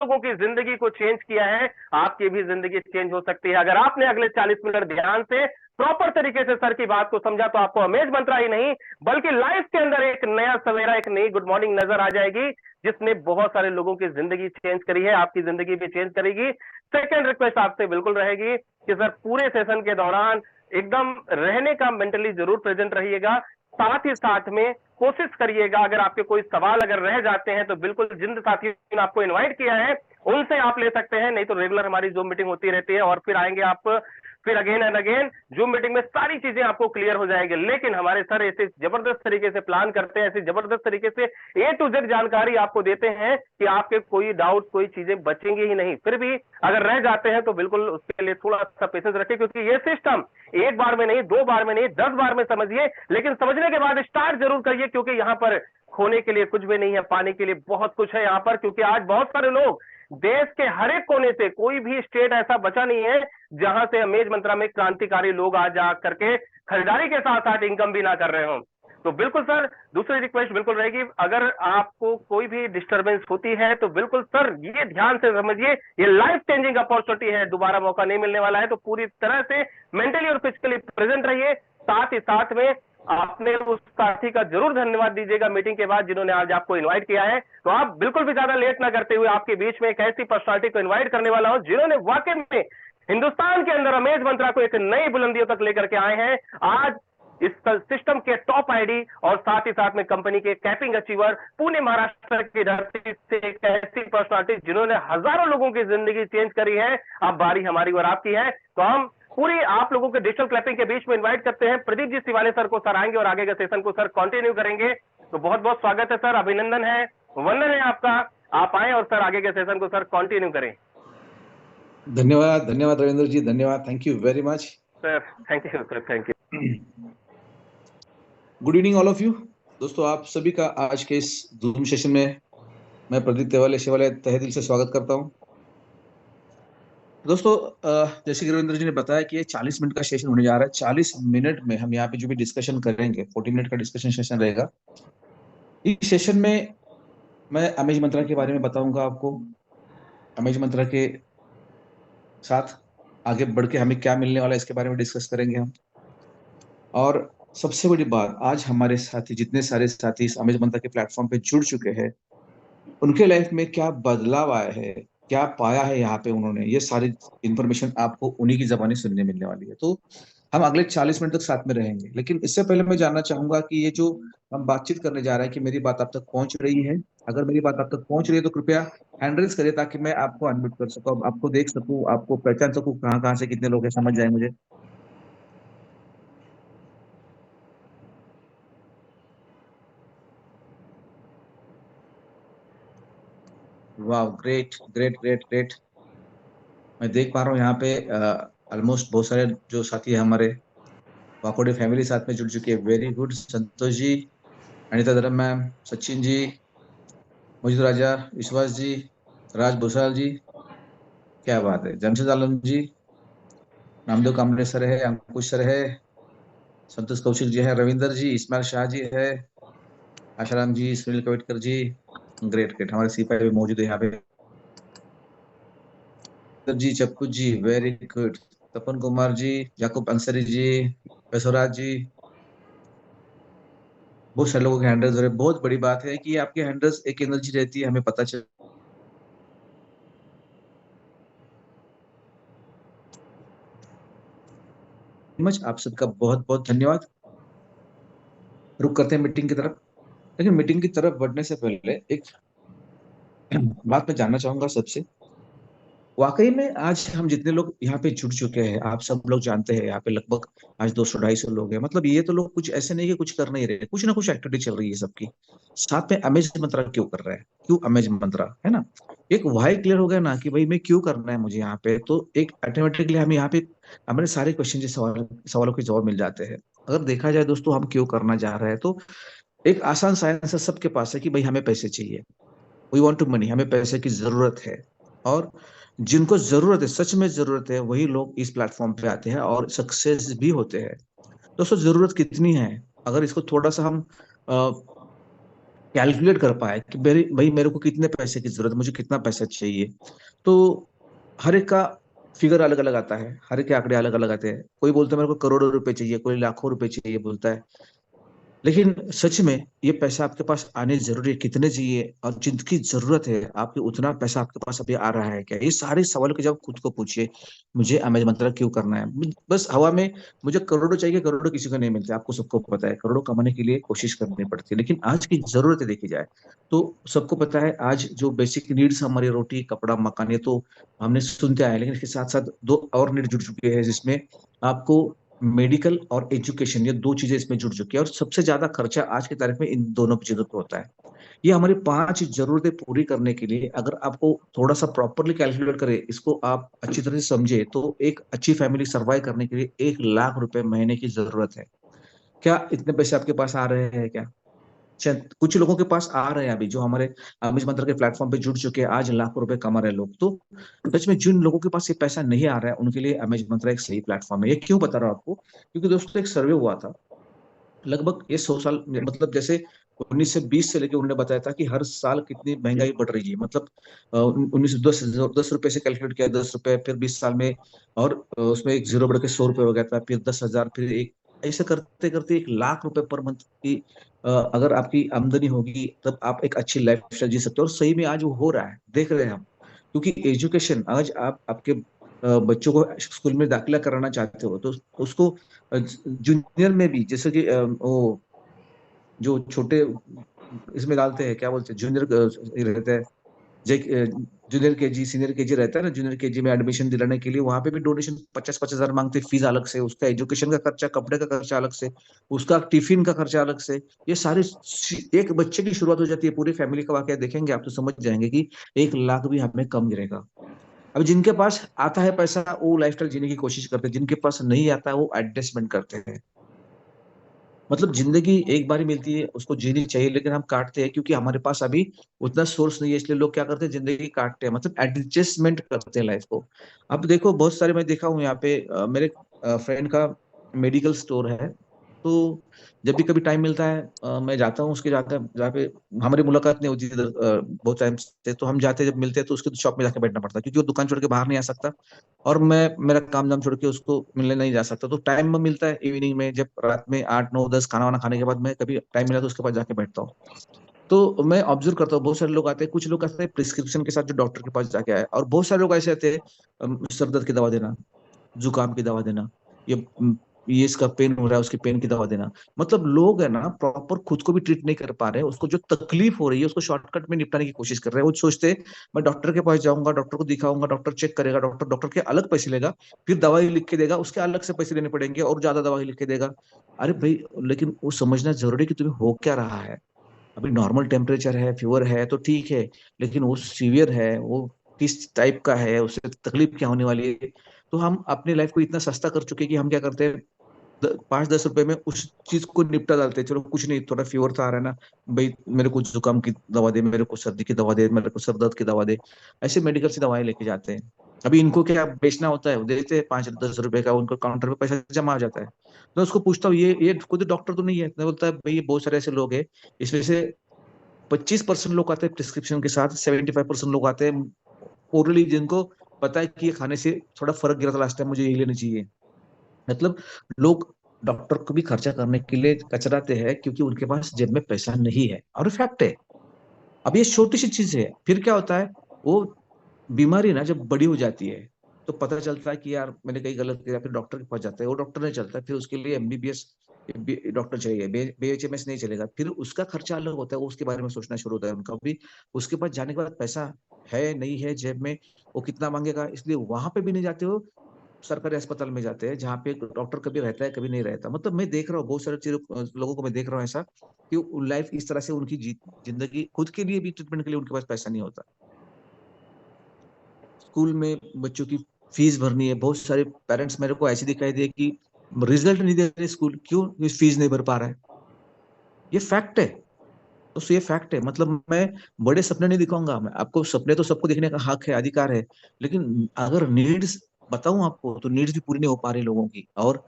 लोगों की जिंदगी को चेंज किया है, आपकी भी जिंदगी चेंज हो सकती है। अगर आपने अगले 40 मिनट ध्यान से प्रॉपर तरीके से सर की बात को समझा तो आपको अमेज मंत्रा ही नहीं बल्कि लाइफ के अंदर एक नया सवेरा, एक नई गुड मॉर्निंग नजर आ जाएगी, जिसने बहुत सारे लोगों की जिंदगी चेंज करी है, आपकी जिंदगी भी चेंज करेगी। सेकेंड रिक्वेस्ट आपसे बिल्कुल रहेगी कि सर पूरे सेशन के दौरान एकदम रहने का मेंटली जरूर प्रेजेंट रहिएगा। साथ ही साथ में कोशिश करिएगा, अगर आपके कोई सवाल अगर रह जाते हैं तो बिल्कुल जिन साथियों ने आपको इनवाइट किया है उनसे आप ले सकते हैं, नहीं तो रेगुलर हमारी जूम मीटिंग होती रहती है और फिर आएंगे आप, फिर again and again zoom meeting में सारी चीजें आपको क्लियर हो जाएगी। लेकिन हमारे सर ऐसे जबरदस्त तरीके से प्लान करते हैं, ऐसी जबरदस्त तरीके से ए टू जेड जानकारी आपको देते हैं कि आपके कोई डाउट, कोई चीजें बचेंगी ही नहीं। फिर भी अगर रह जाते हैं तो बिल्कुल उसके लिए थोड़ा सा पेशेंस रखें, क्योंकि ये सिस्टम एक बार में नहीं, 2 बार में नहीं, 10 बार में समझिए, लेकिन समझने के बाद स्टार्ट जरूर करिए, क्योंकि यहां पर खोने के लिए कुछ भी नहीं है, पाने के लिए बहुत कुछ है यहां पर। क्योंकि आज बहुत सारे लोग देश के हर एक कोने से, कोई भी स्टेट ऐसा बचा नहीं है जहां से अमेज मंत्रा में क्रांतिकारी लोग आज जा करके खरीदारी के साथ साथ इनकम भी ना कर रहे हो। तो बिल्कुल सर, दूसरी रिक्वेस्ट बिल्कुल रहेगी, अगर आपको कोई भी डिस्टरबेंस होती है तो बिल्कुल सर ये ध्यान से समझिए, ये लाइफ चेंजिंग अपॉर्चुनिटी है, दोबारा मौका नहीं मिलने वाला है। तो पूरी तरह से मेंटली और फिजिकली प्रेजेंट रहिए। साथ ही साथ में आपने उस साथी का जरूर धन्यवाद दीजिएगा मीटिंग के बाद जिन्होंने आज आपको इनवाइट किया है। तो आप बिल्कुल भी ज्यादा लेट ना करते हुए आपके बीच में एक ऐसी पर्सनालिटी को इनवाइट करने वाला हूं जिन्होंने वाकई में हिंदुस्तान के अंदर अमेज मंत्रा को एक नई बुलंदियों तक लेकर के आए हैं। आज इस सिस्टम के टॉप आईडी और साथ ही साथ में कंपनी के कैपिंग अचीवर, पुणे महाराष्ट्र की धरती से एक ऐसी पर्सनालिटी जिन्होंने हजारों लोगों की जिंदगी चेंज करी है। अब बारी हमारी और आपकी है, तो हम पूरी आप लोगों के डिजिटल क्लैपिंग के बीच में इनवाइट करते हैं प्रदीप जी सिवाले सर को। सर आएंगे और आगे के सेशन को सर कंटिन्यू करेंगे। तो बहुत बहुत स्वागत है सर, अभिनंदन है, वंदन है आपका। आप आए और सर आगे के सेशन को सर कंटिन्यू करें। धन्यवाद, धन्यवाद रविंद्र जी, धन्यवाद, thank you very much sir. Thank you sir, thank you. Good evening all of you. दोस्तों, आप सभी का आज के इस जूम सेशन में मैं प्रदीप सिवाले तहे दिल से स्वागत करता हूं। दोस्तों, जैसे कि रविंद्र जी ने बताया कि ये 40 मिनट का सेशन होने जा रहा है। 40 मिनट में हम यहाँ पे जो भी डिस्कशन करेंगे, 40 मिनट का डिस्कशन सेशन रहेगा। इस सेशन में मैं अमेज मंत्रा के बारे में बताऊंगा आपको, अमेज मंत्रा के साथ आगे बढ़ के हमें क्या मिलने वाला है इसके बारे में डिस्कस करेंगे हम। और सबसे बड़ी बात, आज हमारे साथी, जितने सारे साथी इस अमेज मंत्रा के प्लेटफॉर्म पे जुड़ चुके हैं, उनके लाइफ में क्या बदलाव आया है, क्या पाया है यहाँ पे उन्होंने, ये सारी इंफॉर्मेशन आपको उन्हीं की जबानी सुनने मिलने वाली है। तो हम अगले 40 मिनट तक साथ में रहेंगे। लेकिन इससे पहले मैं जानना चाहूंगा कि ये जो हम बातचीत करने जा रहे हैं, कि मेरी बात आप तक पहुंच रही है? अगर मेरी बात आप तक पहुंच रही है तो कृपया हैंड रेज करिए, ताकि मैं आपको अनम्यूट कर सकूं, आपको देख सकूं, आपको पहचान सकूं, कहाँ कहाँ से कितने लोग हैं, समझ जाए मुझे। वाह, ग्रेट ग्रेट ग्रेट ग्रेट। मैं देख पा रहा हूँ यहाँ पे ऑलमोस्ट बहुत सारे जो साथी है हमारे वाकोडे फैमिली साथ में जुड़ चुकी है। Very good. Santosh ji, Anita Dharm ma'am, Sachin ji, मौजूद राजा, विश्वास जी, राज भूसाल जी, क्या बात है, जमशेद आलम जी, नामदेव कामरे सर है, अंकुश सर है, संतोष कौशिक जी है, रविंदर जी, इस्माइल शाह जी है, आशाराम जी, सुनील कवेटकर जी, ग्रेट ग्रेट। हमारे सिपाही भी मौजूद है यहाँ पे जी, चक्कू जी, वेरी गुड, तपन कुमार जी, याकूब अंसरी जी, बसवराज जी, बहुत सारे लोगों के हैंडल्स हो रहे हैं। बहुत बड़ी बात है कि आपके हैंडल्स एक एनर्जी रहती है, हमें पता चल। मच आप सबका बहुत बहुत धन्यवाद। रुक करते हैं मीटिंग की तरफ। लेकिन मीटिंग की तरफ बढ़ने से पहले एक बात मैं जानना चाहूंगा सबसे। वाकई में आज हम जितने लोग यहाँ पे जुड़ चुके हैं, आप सब लोग जानते हैं यहाँ पे लगभग आज 200-250 लोग हैं। मतलब ये तो लोग कुछ ऐसे नहीं कि कुछ कर नहीं रहे, कुछ ना कुछ एक्टिविटी चल रही है सबकी। साथ में अमेज मंत्रा क्यों कर रहा है, क्यों अमेज मंत्रा, है ना? एक वाई क्लियर हो गया ना कि भाई मैं क्यों करना है मुझे यहाँ पे, तो एक ऑटोमेटिकली हम यहाँ पे हमारे सारे क्वेश्चन के सवालों के जवाब मिल जाते हैं। अगर देखा जाए दोस्तों, हम क्यों करना चाह रहे हैं, तो एक आसान सा आंसर सबके पास है कि भाई हमें पैसे चाहिए। वी वॉन्ट टू मनी, हमें पैसे की जरूरत है। और जिनको जरूरत है, सच में जरूरत है, वही लोग इस प्लेटफॉर्म पे आते हैं और सक्सेस भी होते हैं। दोस्तों, जरूरत कितनी है? अगर इसको थोड़ा सा हम कैलकुलेट कर पाए कि मेरे को कितने पैसे की जरूरत है, मुझे कितना पैसा चाहिए। तो हर एक का फिगर अलग अलग आता है, हर एक के आंकड़े अलग अलग आते हैं। कोई बोलता है मेरे को करोड़ों रुपए चाहिए, कोई लाखों रुपए चाहिए बोलता है। लेकिन सच में ये पैसा आपके पास आने जरूरी है, कितने चाहिए, और जितनी जरूरत है आपके उतना पैसा आपके पास अभी आ रहा है क्या? ये सारे सवाल के जवाब खुद को पूछिए। मुझे अमेज मंत्रा क्यों करना है? बस हवा में मुझे करोड़ों चाहिए, करोड़ों किसी को नहीं मिलते, आपको सबको पता है। करोड़ों कमाने के लिए कोशिश करनी पड़ती है, लेकिन आज की जरूरत देखी जाए तो सबको पता है आज जो बेसिक नीड्स हमारी, रोटी कपड़ा मकान, ये तो हमने सुनते आए, लेकिन इसके साथ साथ दो और नीड जुड़ चुकी है, जिसमें आपको मेडिकल और एजुकेशन, ये दो चीजें इसमें जुड़ चुकी है। और सबसे ज्यादा खर्चा आज की तारीख में इन दोनों चीजों पे होता है। ये हमारी 5 जरूरतें पूरी करने के लिए अगर आपको थोड़ा सा प्रॉपरली कैलकुलेट करे, इसको आप अच्छी तरह से समझे, तो एक अच्छी फैमिली सर्वाइव करने के लिए 1 लाख रुपए महीने की जरूरत है। क्या इतने पैसे आपके पास आ रहे हैं क्या? शायद कुछ लोगों के पास आ रहे हैं अभी, जो हमारे अमित मंत्र के प्लेटफॉर्म पे जुड़ चुके हैं, आज लाखों रुपए कमा रहे हैं लोग। तो सच में जिन लोगों के पास ये पैसा नहीं आ रहा है, उनके लिए अमेज मंत्रा एक सही प्लेटफॉर्म है। ये क्यों बता रहा हूँ आपको? क्योंकि दोस्तों एक सर्वे हुआ था, लगभग ये 100 साल, मतलब जैसे 1920 से लेके उन्होंने बताया था कि हर साल कितनी महंगाई बढ़ रही है। मतलब 1910 रुपए से कैलकुलेट किया, 10 रुपए, फिर 20 साल में, और उसमें एक जीरो बढ़ के 100 रुपए हो गया था, फिर 10,000, फिर एक, ऐसे करते करते 1 लाख रुपए पर मंथ की अगर आपकी आमदनी होगी, तब आप एक अच्छी लाइफ स्टाइल जी सकते हो। और सही में आज वो हो रहा है, देख रहे हैं हम। क्योंकि एजुकेशन, आज आप आपके बच्चों को स्कूल में दाखिला कराना चाहते हो, तो उसको जूनियर में भी, जैसे कि वो जो छोटे इसमें डालते हैं, क्या बोलते हैं, जूनियर रहता है, जूनियर केजी सीनियर केजी रहता है ना, जूनियर केजी में एडमिशन दिलाने के लिए वहां पे भी डोनेशन 50-50 हजार मांगते, फीस अलग से, उसका एजुकेशन का खर्चा, कपड़े का खर्चा अलग से, उसका टिफिन का खर्चा अलग से। ये सारे एक बच्चे की शुरुआत हो जाती है, पूरी फैमिली का वाकया देखेंगे आप तो समझ जाएंगे कि 1 लाख भी हमें कम गिरेगा। अब जिनके पास आता है पैसा, वो लाइफस्टाइल जीने की कोशिश करते हैं, जिनके पास नहीं आता है वो एडजस्टमेंट करते हैं। मतलब जिंदगी एक बार ही मिलती है, उसको जीनी चाहिए, लेकिन हम काटते हैं क्योंकि हमारे पास अभी उतना सोर्स नहीं है, इसलिए लोग क्या करते हैं, जिंदगी काटते हैं, मतलब एडजस्टमेंट करते हैं लाइफ को। अब देखो बहुत सारे मैं देखा हूँ यहाँ पे, मेरे फ्रेंड का मेडिकल स्टोर है। तो जब भी कभी टाइम मिलता है मैं जाता हूँ उसके, जाता जहाँ पे हमारी मुलाकात नहीं होती इधर, बहुत टाइम से, तो हम जाते हैं, जब मिलते हैं तो उसके शॉप में जाके बैठना पड़ता है, क्योंकि वो दुकान छोड़ के बाहर नहीं आ सकता, और मैं मेरा काम धाम छोड़ के उसको मिलने नहीं जा सकता। तो टाइम में मिलता है इवनिंग में, जब रात में 8 9 10 खाना वाना खाने के बाद मैं कभी टाइम मिला तो उसके पास जाके बैठता हूँ। तो मैं ऑब्जर्व करता हूँ, बहुत सारे लोग आते हैं, कुछ लोग आते हैं प्रिस्क्रिप्शन के साथ जो डॉक्टर के पास जाके आए, और बहुत सारे लोग ऐसे आते हैं सर दर्द की दवा देना, जुकाम की दवा देना, ये ये इसका पेन हो रहा है, उसकी पेन की दवा देना। मतलब लोग है ना, प्रॉपर खुद को भी ट्रीट नहीं कर पा रहे हैं, उसको जो तकलीफ हो रही है उसको शॉर्टकट में निपटाने की कोशिश कर रहे हैं। वो सोचते हैं मैं डॉक्टर के पास जाऊंगा, डॉक्टर को दिखाऊंगा, डॉक्टर चेक करेगा, डॉक्टर डॉक्टर के अलग पैसे लेगा, फिर दवाई लिख के देगा, उसके अलग से पैसे देने पड़ेंगे और ज्यादा दवाई लिख के देगा। अरे भाई, लेकिन वो समझना जरूरी है कि तुम्हें हो क्या रहा है। अभी नॉर्मल टेम्परेचर है, फीवर है तो ठीक है, लेकिन वो सीवियर है, वो किस टाइप का है, उससे तकलीफ क्या होने वाली है। तो हम अपनी लाइफ को इतना सस्ता कर चुके हैं कि हम क्या करते हैं, 5-10 रुपए में उस चीज को निपटा डालते हैं। चलो कुछ नहीं, थोड़ा फीवर तो आ रहा है ना भाई, मेरे को जुकाम की दवा दे, मेरे को सर्दी की दवा दे, मेरे को सर दर्द की दवा दे, ऐसे मेडिकल से दवाएं लेके जाते हैं। अभी इनको क्या बेचना होता है, वो देते हैं 5-10 रुपए का, उनको काउंटर पे पैसा जमा हो जाता है। तो उसको पूछता हूँ, ये खुद डॉक्टर तो नहीं है? तो बोलता है भाई ये बहुत सारे ऐसे लोग हैं, इसमें से 25% लोग आते हैं प्रिस्क्रिप्शन के साथ, 75% लोग आते हैं ओरली, जिनको पता है कि ये खाने से थोड़ा फर्क गिरा था लास्ट टाइम, मुझे यही लेनी चाहिए। मतलब लोग डॉक्टर को भी खर्चा करने के लिए कचराते हैं, क्योंकि उनके पास जेब में पैसा नहीं है, और फैक्ट है। अब ये छोटी सी चीज है, फिर क्या होता है, वो बीमारी ना जब बड़ी हो जाती है, तो पता चलता है कि यार मैंने कहीं गलत किया, फिर डॉक्टर के पास जाता है, वो डॉक्टर नहीं चलता, फिर उसके लिए एमबीबीएस डॉक्टर चाहिए, बीएचएमएस नहीं चलेगा, फिर उसका खर्चा अलग होता है, वो उसके बारे में सोचना शुरू होता है उनका भी। उसके पास जाने के बाद पैसा है नहीं है जेब में, वो कितना मांगेगा, इसलिए वहां पे भी नहीं जाते हो, सरकारी अस्पताल में जाते हैं, जहाँ पे डॉक्टर कभी रहता है कभी नहीं रहता। मतलब मैं देख रहा हूँ बहुत सारे चीजों, लोगों को मैं देख रहा हूँ ऐसा, कि लाइफ इस तरह से उनकी जिंदगी खुद के लिए भी, ट्रीटमेंट के लिए उनके पास पैसा नहीं होता। स्कूल में बच्चों की फीस भरनी है, बहुत सारे पेरेंट्स मेरे को ऐसे दिखाई दे कि रिजल्ट नहीं दे रहे स्कूल, क्यों? फीस नहीं भर पा रहा है। ये फैक्ट है। तो ये फैक्ट है। मतलब मैं बड़े सपने नहीं दिखाऊंगा, मैं आपको, सपने तो सबको देखने का हक है, अधिकार है, लेकिन अगर नीड्स बताऊं आपको, तो नीड्स भी पूरी नहीं हो पा रही लोगों की। और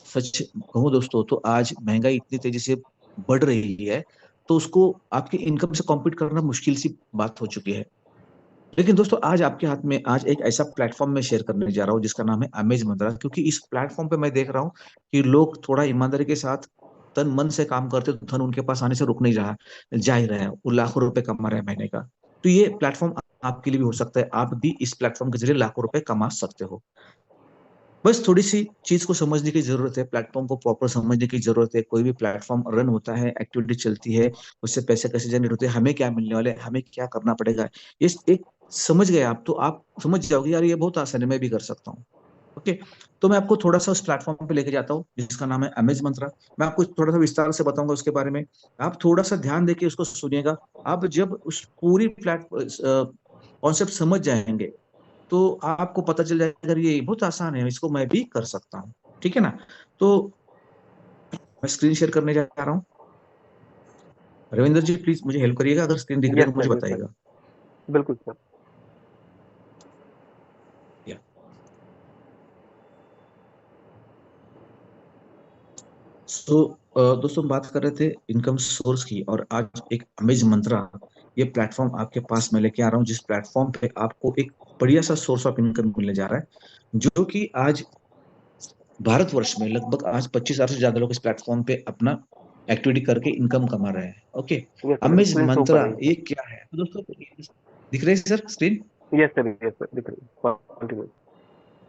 सच कहूं दोस्तों, तो आज महंगाई इतनी तेजी से बढ़ रही है, तो उसको आपकी इनकम से कॉम्पीट करना मुश्किल सी बात हो चुकी है। लेकिन दोस्तों आज आपके हाथ में आज एक ऐसा प्लेटफॉर्म में शेयर करने जा रहा हूँ जिसका नाम है अमेज मंत्रा, क्योंकि इस प्लेटफॉर्म पे मैं देख रहा हूँ कि लोग थोड़ा ईमानदारी के साथ तन मन से काम करते, तो धन उनके पास आने से रुक नहीं रहा, जा ही रहे हैं, वो लाखों रुपए कमा रहे हैं महीने का। तो ये प्लेटफॉर्म आपके लिए भी हो सकता है, आप भी इस प्लेटफॉर्म के जरिए लाखों रुपए कमा सकते हो। बस थोड़ी सी चीज को समझने की जरूरत है, प्लेटफॉर्म को प्रॉपर समझने की जरूरत है। कोई भी प्लेटफॉर्म रन होता है, एक्टिविटी चलती है, उससे पैसे कैसे जनरेट होते हैं, हमें क्या मिलने वाले हैं, हमें क्या करना पड़ेगा, ये एक समझ गए आप तो आप समझ जाओगे यार ये बहुत आसान है, मैं भी कर सकता हूँ। ओके, तो मैं आपको थोड़ा सा उस प्लेटफॉर्म पे लेके जाता हूँ जिसका नाम है अमेज मंत्रा। मैं आपको थोड़ा सा विस्तार से बताऊंगा उसके बारे में, आप थोड़ा सा ध्यान देके उसको सुनिएगा। आप जब उस पूरी कॉन्सेप्ट समझ जाएंगे तो आपको पता चल जाएगा ये बहुत आसान है, इसको मैं भी कर सकता हूँ। ठीक है ना? तो मैं स्क्रीन शेयर करने जा रहा हूँ। रविंदर जी प्लीज मुझे हेल्प करिएगा, अगर स्क्रीन दिख रही है यस तो मुझे सर, यस सर, बताइएगा। बिल्कुल सर। या सो दोस्तों हम बात कर रहे थे इनकम सोर्स की, और आज एक अमेज मंत्रा ये प्लेटफॉर्म आपके पास मैं लेके आ रहा हूँ, जिस प्लेटफॉर्म पे आपको एक बढ़िया सा सोर्स ऑफ इनकम मिलने जा रहा है, जो कि आज भारतवर्ष में लगभग आज 25,000 से ज्यादा लोग इस प्लेटफॉर्म पे अपना एक्टिविटी करके इनकम कमा रहे हैं। Okay, yes sir, amaze screen show कर मंत्रा रही ये क्या है तो दोस्तों, दिख रही है सर स्क्रीन? है। यस सर, यस सर, दिख रही है, कंटिन्यू।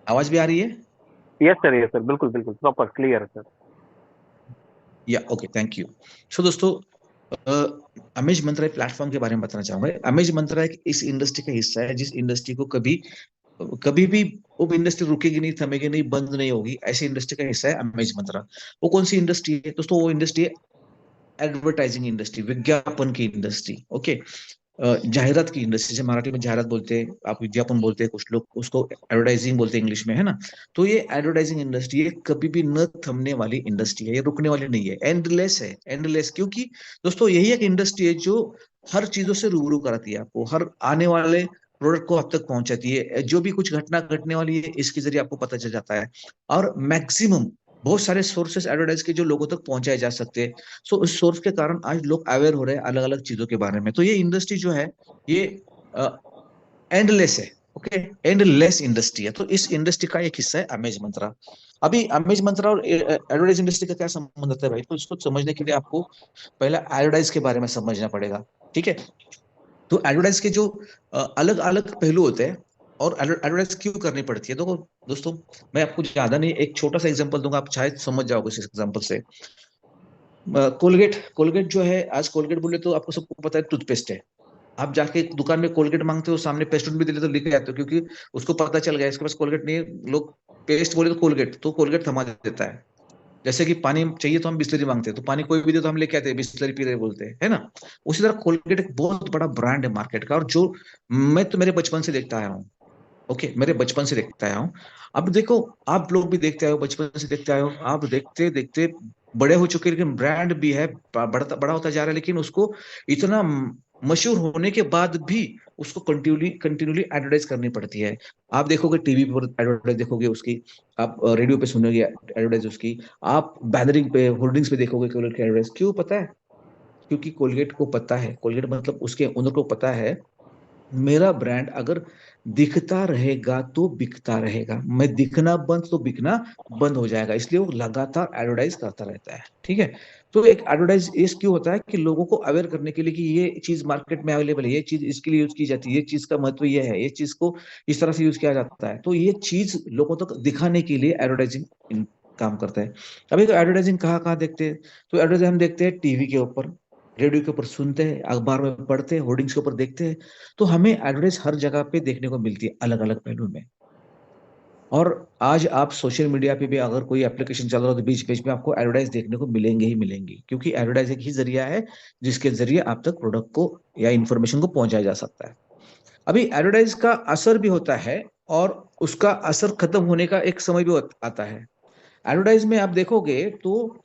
आवाज भी आ रही है? यस सर, यस सर, बिल्कुल बिल्कुल प्रॉपर क्लियर है सर। या ओके, थैंक यू। सो दोस्तों अमेज मंत्रा प्लेटफॉर्म के बारे में बताना चाहूंगा। अमेज मंत्रा एक इस इंडस्ट्री का हिस्सा है जिस इंडस्ट्री को कभी कभी भी वो इंडस्ट्री रुकेगी नहीं, थमेगी नहीं, बंद नहीं होगी, ऐसी इंडस्ट्री का हिस्सा है अमेज मंत्रा। वो कौन सी इंडस्ट्री है दोस्तों? वो इंडस्ट्री है एडवर्टाइजिंग इंडस्ट्री, विज्ञापन की इंडस्ट्री। ओके, जाहिरात की इंडस्ट्री, जैसे मराठी में जाहिरात बोलते हैं, आप विज्ञापन बोलते हैं, कुछ लोग उसको एडवर्टाइजिंग बोलते हैं इंग्लिश में, है ना? तो ये एडवर्टाइजिंग इंडस्ट्री ये कभी भी न थमने वाली इंडस्ट्री है, ये रुकने वाली नहीं है, एंडलेस है, एंडलेस। क्योंकि दोस्तों यही एक इंडस्ट्री है जो हर चीजों से रूबरू कराती है आपको, हर आने वाले प्रोडक्ट को आप तक पहुंचाती है, जो भी कुछ घटना घटने वाली है इसके जरिए आपको पता चल जाता है। और मैक्सिमम बहुत सारे सोर्सेस एडवर्टाइज के जो लोगों तक पहुंचाए जा सकते हैं। सो इस सोर्स के कारण आज लोग अवेयर हो रहे हैं अलग अलग चीजों के बारे में। तो ये इंडस्ट्री जो है ये एंडलेस है। ओके, एंडलेस इंडस्ट्री है। तो इस इंडस्ट्री का एक हिस्सा है अमेज मंत्रा। अभी अमेज मंत्रा और एडवर्टाइज इंडस्ट्री का क्या संबंध होता है भाई? तो इसको समझने के लिए आपको पहला एडवर्टाइज के बारे में समझना पड़ेगा। ठीक है, तो एडवर्टाइज के जो अलग अलग पहलू होते हैं और एडवर्टाइज क्यों करनी पड़ती है, तो दोस्तों मैं आपको ज्यादा नहीं एक छोटा सा एग्जांपल दूंगा, आप शायद समझ जाओगे इस एग्जांपल से। कोलगेट, कोलगेट जो है, आज कोलगेट बोले तो आपको सबको पता है टूथपेस्ट है। आप जाके दुकान में कोलगेट मांगते हो, सामने पेस्ट भी दे तो लेके आते हो, क्योंकि उसको पता चल गया इसके पास कोलगेट नहीं है, लोग पेस्ट बोले तो कोलगेट थमा देता है। जैसे कि पानी चाहिए तो हम बिस्लरी मांगते हैं, तो पानी कोई भी दे तो हम लेके आते हैं, बिस्लरी पी रहे बोलते हैं, है ना? उसी तरह कोलगेट एक बहुत बड़ा ब्रांड है मार्केट का, और जो मैं तो मेरे बचपन से देखता आया हूँ। ओके, मेरे बचपन से देखता आया हूँ। अब देखो, आप लोग भी देखते आए हो, बचपन से देखते आए हो, आप देखते देखते बड़े हो चुके, लेकिन ब्रांड भी है, बढ़ता बड़ा होता जा रहा है, लेकिन उसको इतना मशहूर होने के बाद भी उसको कंटिन्यूली कंटिन्यूली एडवर्टाइज करनी पड़ती है। आप देखोगे टीवी पर एडवर्टाइज देखोगे उसकी, आप रेडियो पे सुनोगे एडवर्टाइज उसकी, आप बैनरिंग पे होर्डिंग्स पे देखोगे कोलगेट की एडवर्टाइज। क्यों पता है? क्योंकि कोलगेट को पता है, कोलगेट मतलब उसके ओनर को पता है, मेरा ब्रांड अगर दिखता रहेगा तो बिकता रहेगा, मैं दिखना बंद तो बिकना बंद हो जाएगा, इसलिए वो लगातार एडवर्टाइज करता रहता है। ठीक है, तो एक एडवर्टाइज इस क्यों होता है कि लोगों को अवेयर करने के लिए कि ये चीज मार्केट में अवेलेबल है, ये चीज इसके लिए यूज की जाती है, ये चीज का महत्व ये है, ये चीज को इस तरह से यूज किया जाता है, तो ये चीज लोगों तक दिखाने के लिए एडवर्टाइजिंग काम करता है। अभी तो एडवर्टाइजिंग कहाँ कहाँ देखते हैं? तो एडवर्टाइजिंग हम देखते हैं टीवी के ऊपर, रेडियो के ऊपर सुनते हैं, अखबार में पढ़ते हैं, होर्डिंग्स के ऊपर देखते हैं। तो हमें एडवर्टाइज हर जगह पे देखने को मिलती है अलग अलग पहलू में। और आज आप सोशल मीडिया पे भी अगर कोई एप्लीकेशन चल रहा हो तो बीच बीच में आपको एडवर्टाइज देखने को मिलेंगे ही मिलेंगे, क्योंकि एडवर्टाइज एक ही जरिया है जिसके जरिए आप तक प्रोडक्ट को या इंफॉर्मेशन को पहुंचाया जा सकता है। अभी एडवर्टाइज का असर भी होता है और उसका असर खत्म होने का एक समय भी आता है। एडवर्टाइज में आप देखोगे तो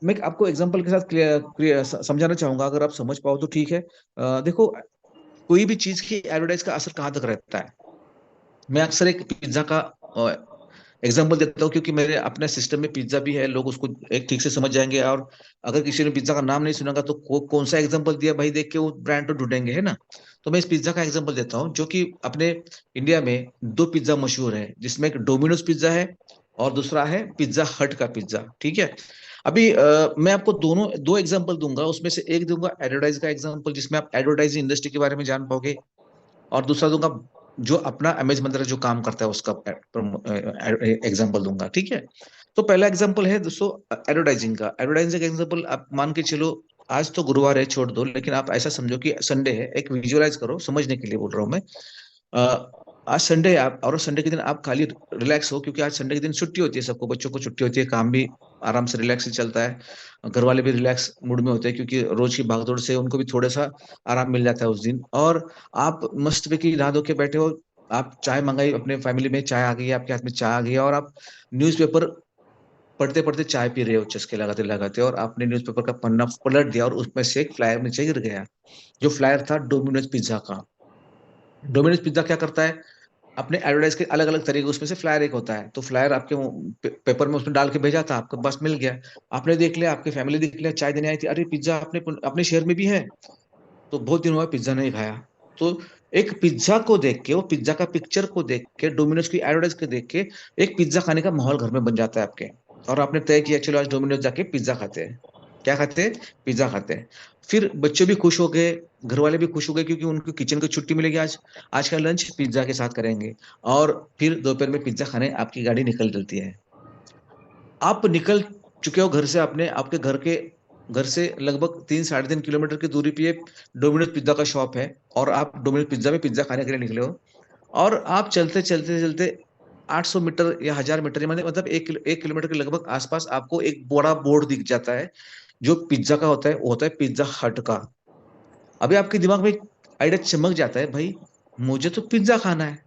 मैं आपको एग्जांपल के साथ समझाना चाहूंगा, अगर आप समझ पाओ तो ठीक है। देखो, कोई भी चीज की एडवर्टाइज का असर कहाँ तक रहता है? मैं अक्सर एक पिज्जा का एग्जांपल देता हूँ क्योंकि मेरे अपने सिस्टम में पिज्जा भी है, लोग उसको एक ठीक से समझ जाएंगे। और अगर किसी ने पिज्जा का नाम नहीं सुनागा तो कौन सा एग्जांपल दिया भाई देख के वो ब्रांड तो ढूंढेंगे, है ना। तो मैं इस पिज्जा का एग्जांपल देता हूँ, जो कि अपने इंडिया में दो पिज्जा मशहूर है, जिसमें एक डोमिनोज पिज्जा है और दूसरा है पिज्जा हट का पिज्जा, ठीक है। अभी मैं आपको दोनों दो एग्जांपल दूंगा, उसमें से एक दूंगा एडवर्टाइज का एग्जांपल, जिसमें आप एडवर्टाइजिंग इंडस्ट्री के बारे में जान पाओगे, और दूसरा दूंगा जो अपना अमेज मंत्रा जो काम करता है उसका एग्जांपल दूंगा, ठीक है। तो पहला एग्जांपल है दोस्तों एडवर्टाइजिंग का। एडवर्टाइजिंग का एग्जांपल आप मान के चलो, आज तो गुरुवार है छोड़ दो, लेकिन आप ऐसा समझो कि संडे है, एक विजुअलाइज करो, समझने के लिए बोल रहा हूँ मैं। आज संडे है, आप और संडे के दिन आप खाली रिलैक्स हो, क्योंकि आज संडे के दिन छुट्टी होती है सबको, बच्चों को छुट्टी होती है, काम भी आराम से रिलैक्स से चलता है, घर वाले भी रिलैक्स मूड में होते हैं, क्योंकि रोज की भागदौड़ से उनको भी थोड़ा सा आराम मिल जाता है उस दिन। और आप मस्त की नहा धो के बैठे हो, आप चाय मंगाई, अपने फैमिली में चाय आ गई है, आपके हाथ में चाय आ गई है, और आप न्यूज़पेपर पढ़ते पढ़ते चाय पी रहे हो चस्के लगाते लगाते, और आपने न्यूज़पेपर का पन्ना पलट दिया और उसमें से एक फ्लायर नीचे गिर गया, जो फ्लायर था डोमिनोज पिज्जा का। डोमिनोज पिज्जा क्या करता है, अपने एडवर्टाइज के अलग अलग तरीके, उसमें से फ्लायर एक होता है, तो फ्लायर आपके पेपर में उसमें डाल के भेजा था, आपको बस मिल गया, आपने देख लिया, आपकी फैमिली देख लिया, चाय देने आई थी, अरे पिज्जा अपने अपने शहर में भी है, तो बहुत दिन हुआ पिज्जा नहीं खाया। तो एक पिज्जा को देख के, वो पिज्जा का पिक्चर को देख के, डोमिनोज की एडवर्टाइज को देख के एक पिज्जा खाने का माहौल घर में बन जाता है आपके, और आपने तय किया चलो आज डोमिनोज जाके पिज्जा खाते हैं। क्या खाते हैं, पिज्जा खाते हैं। फिर बच्चे भी खुश हो गए, घर वाले भी खुश हो गए, क्योंकि उनको किचन को छुट्टी मिलेगी, आज आज का लंच पिज्जा के साथ करेंगे। और फिर दोपहर में पिज्जा खाने आपकी गाड़ी निकल चलती है। आप निकल चुके हो घर से, अपने आपके घर से लगभग 3 साढ़े 3 किलोमीटर की दूरी पे डोमिनोज पिज्जा का शॉप है, और आप डोमिनोज पिज्जा में पिज्जा खाने के लिए निकले हो, और आप चलते चलते चलते 800 मीटर या 1000 मीटर, मतलब 1 किलोमीटर के लगभग आसपास आपको एक बड़ा बोर्ड दिख जाता है, जो पिज्जा का होता है, वो होता है पिज्जा हट का। अभी आपके दिमाग में एक आइडिया चमक जाता है, भाई मुझे तो पिज्जा खाना है,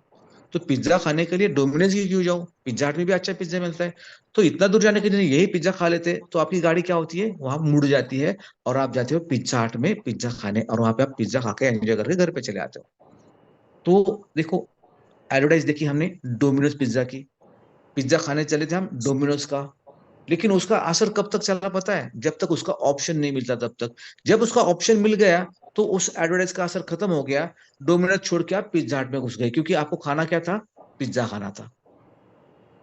तो पिज्जा खाने के लिए डोमिनोज की क्यों जाऊं, पिज्जा हट में भी अच्छा पिज्जा मिलता है, तो इतना दूर जाने के लिए यही पिज्जा खा लेते। तो आपकी गाड़ी क्या होती है, वहां मुड़ जाती है, और आप जाते हो पिज्जा हट में पिज्जा खाने, और वहां पे आप पिज्जा खा के एंजॉय करके घर पे चले आते हो। तो देखो, एडवर्टाइज देखी हमने डोमिनोज पिज्जा की, पिज्जा खाने चले थे हम डोमिनोज का, लेकिन उसका असर कब तक चला पता है, जब तक उसका ऑप्शन नहीं मिलता तब तक। जब उसका ऑप्शन मिल गया तो उस एडवर्टाइज का असर खत्म हो गया, डोमिनोज छोड़ के आप पिज्जा हट में घुस गए, क्योंकि आपको खाना क्या था, पिज्जा खाना था।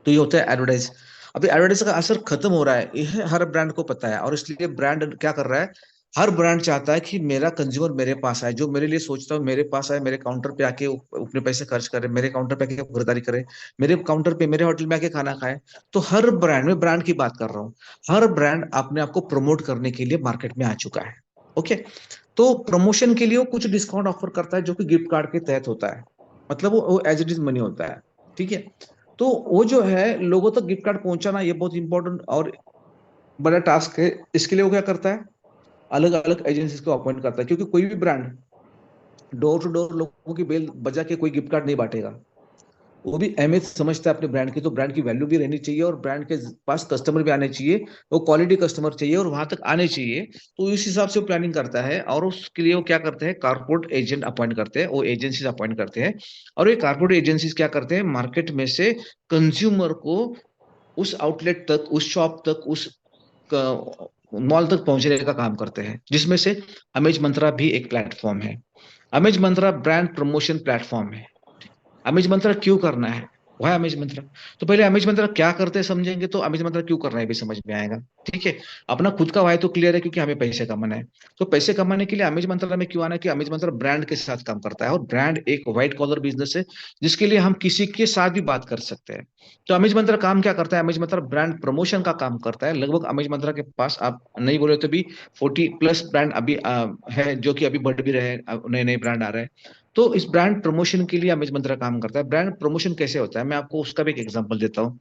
तो ये होता है एडवर्टाइज। अभी एडवर्टाइज का असर खत्म हो रहा है, यह हर ब्रांड को पता है, और इसलिए ब्रांड क्या कर रहा है, हर ब्रांड चाहता है कि मेरा कंज्यूमर मेरे पास आए, जो मेरे लिए सोचता हूँ मेरे पास आए, मेरे काउंटर पे आके अपने पैसे खर्च करे, मेरे काउंटर पे आके खरीदारी करे, मेरे काउंटर पे मेरे होटल में आके खाना खाए। तो हर ब्रांड में, ब्रांड की बात कर रहा हूँ, हर ब्रांड अपने आप को प्रमोट करने के लिए मार्केट में आ चुका है। ओके, तो प्रमोशन के लिए वो कुछ डिस्काउंट ऑफर करता है, जो कि गिफ्ट कार्ड के तहत होता है, मतलब वो एज इट इज मनी होता है, ठीक है। तो वो जो है लोगों तक गिफ्ट कार्ड पहुंचाना, ये बहुत इंपॉर्टेंट और बड़ा टास्क है। इसके लिए वो क्या करता है, अलग अलग एजेंसीज को अपॉइंट करता है, क्योंकि कोई भी ब्रांड डोर टू डोर लोगों की बेल बजा के कोई गिफ्ट कार्ड नहीं बांटेगा। वो भी अहमियत समझता है अपने ब्रांड की, तो ब्रांड की वैल्यू भी रहनी चाहिए, और ब्रांड के पास कस्टमर भी आने चाहिए, वो क्वालिटी कस्टमर चाहिए, और वहां तक आने चाहिए। तो इस हिसाब से वो प्लानिंग करता है, और उसके लिए वो क्या करते हैं, कारपोरेट एजेंट अपॉइंट करते हैं, वो एजेंसीज अपॉइंट करते हैं। और ये कारपोरेट एजेंसीज क्या करते हैं, मार्केट में से कंज्यूमर को उस आउटलेट तक, उस शॉप तक, उस मॉल तक पहुंचने का काम करते हैं, जिसमें से अमेज मंत्रा भी एक प्लेटफॉर्म है। अमेज मंत्रा ब्रांड प्रमोशन प्लेटफॉर्म है। अमेज मंत्रा क्यों करना है, वह है अमेज मंत्रा। तो पहले अमेज मंत्रा क्या करते हैं समझेंगे, तो अमेज मंत्रा क्यों करना है भी समझ में आएगा, ठीक है। अपना खुद का वाय तो क्लियर है, क्योंकि हमें पैसे कमाना है। तो पैसे कमाने के लिए अमेज मंत्रा में क्यों आना है, कि अमेज मंत्रा ब्रांड के साथ काम करता है, और ब्रांड एक व्हाइट कॉलर बिजनेस है, जिसके लिए हम किसी के साथ भी बात कर सकते हैं। तो अमेज मंत्रा काम क्या करता है, अमेज मंत्रा ब्रांड प्रमोशन का काम करता है। लगभग अमेज मंत्रा के पास, आप नहीं बोले तो भी 40+ ब्रांड अभी है, जो कि अभी बढ़ भी रहे हैं, नए नए ब्रांड आ रहे हैं। तो इस ब्रांड प्रमोशन के लिए अमेज मंत्रा काम करता है। ब्रांड प्रमोशन कैसे होता है, मैं आपको उसका भी एक एग्जांपल देता हूँ।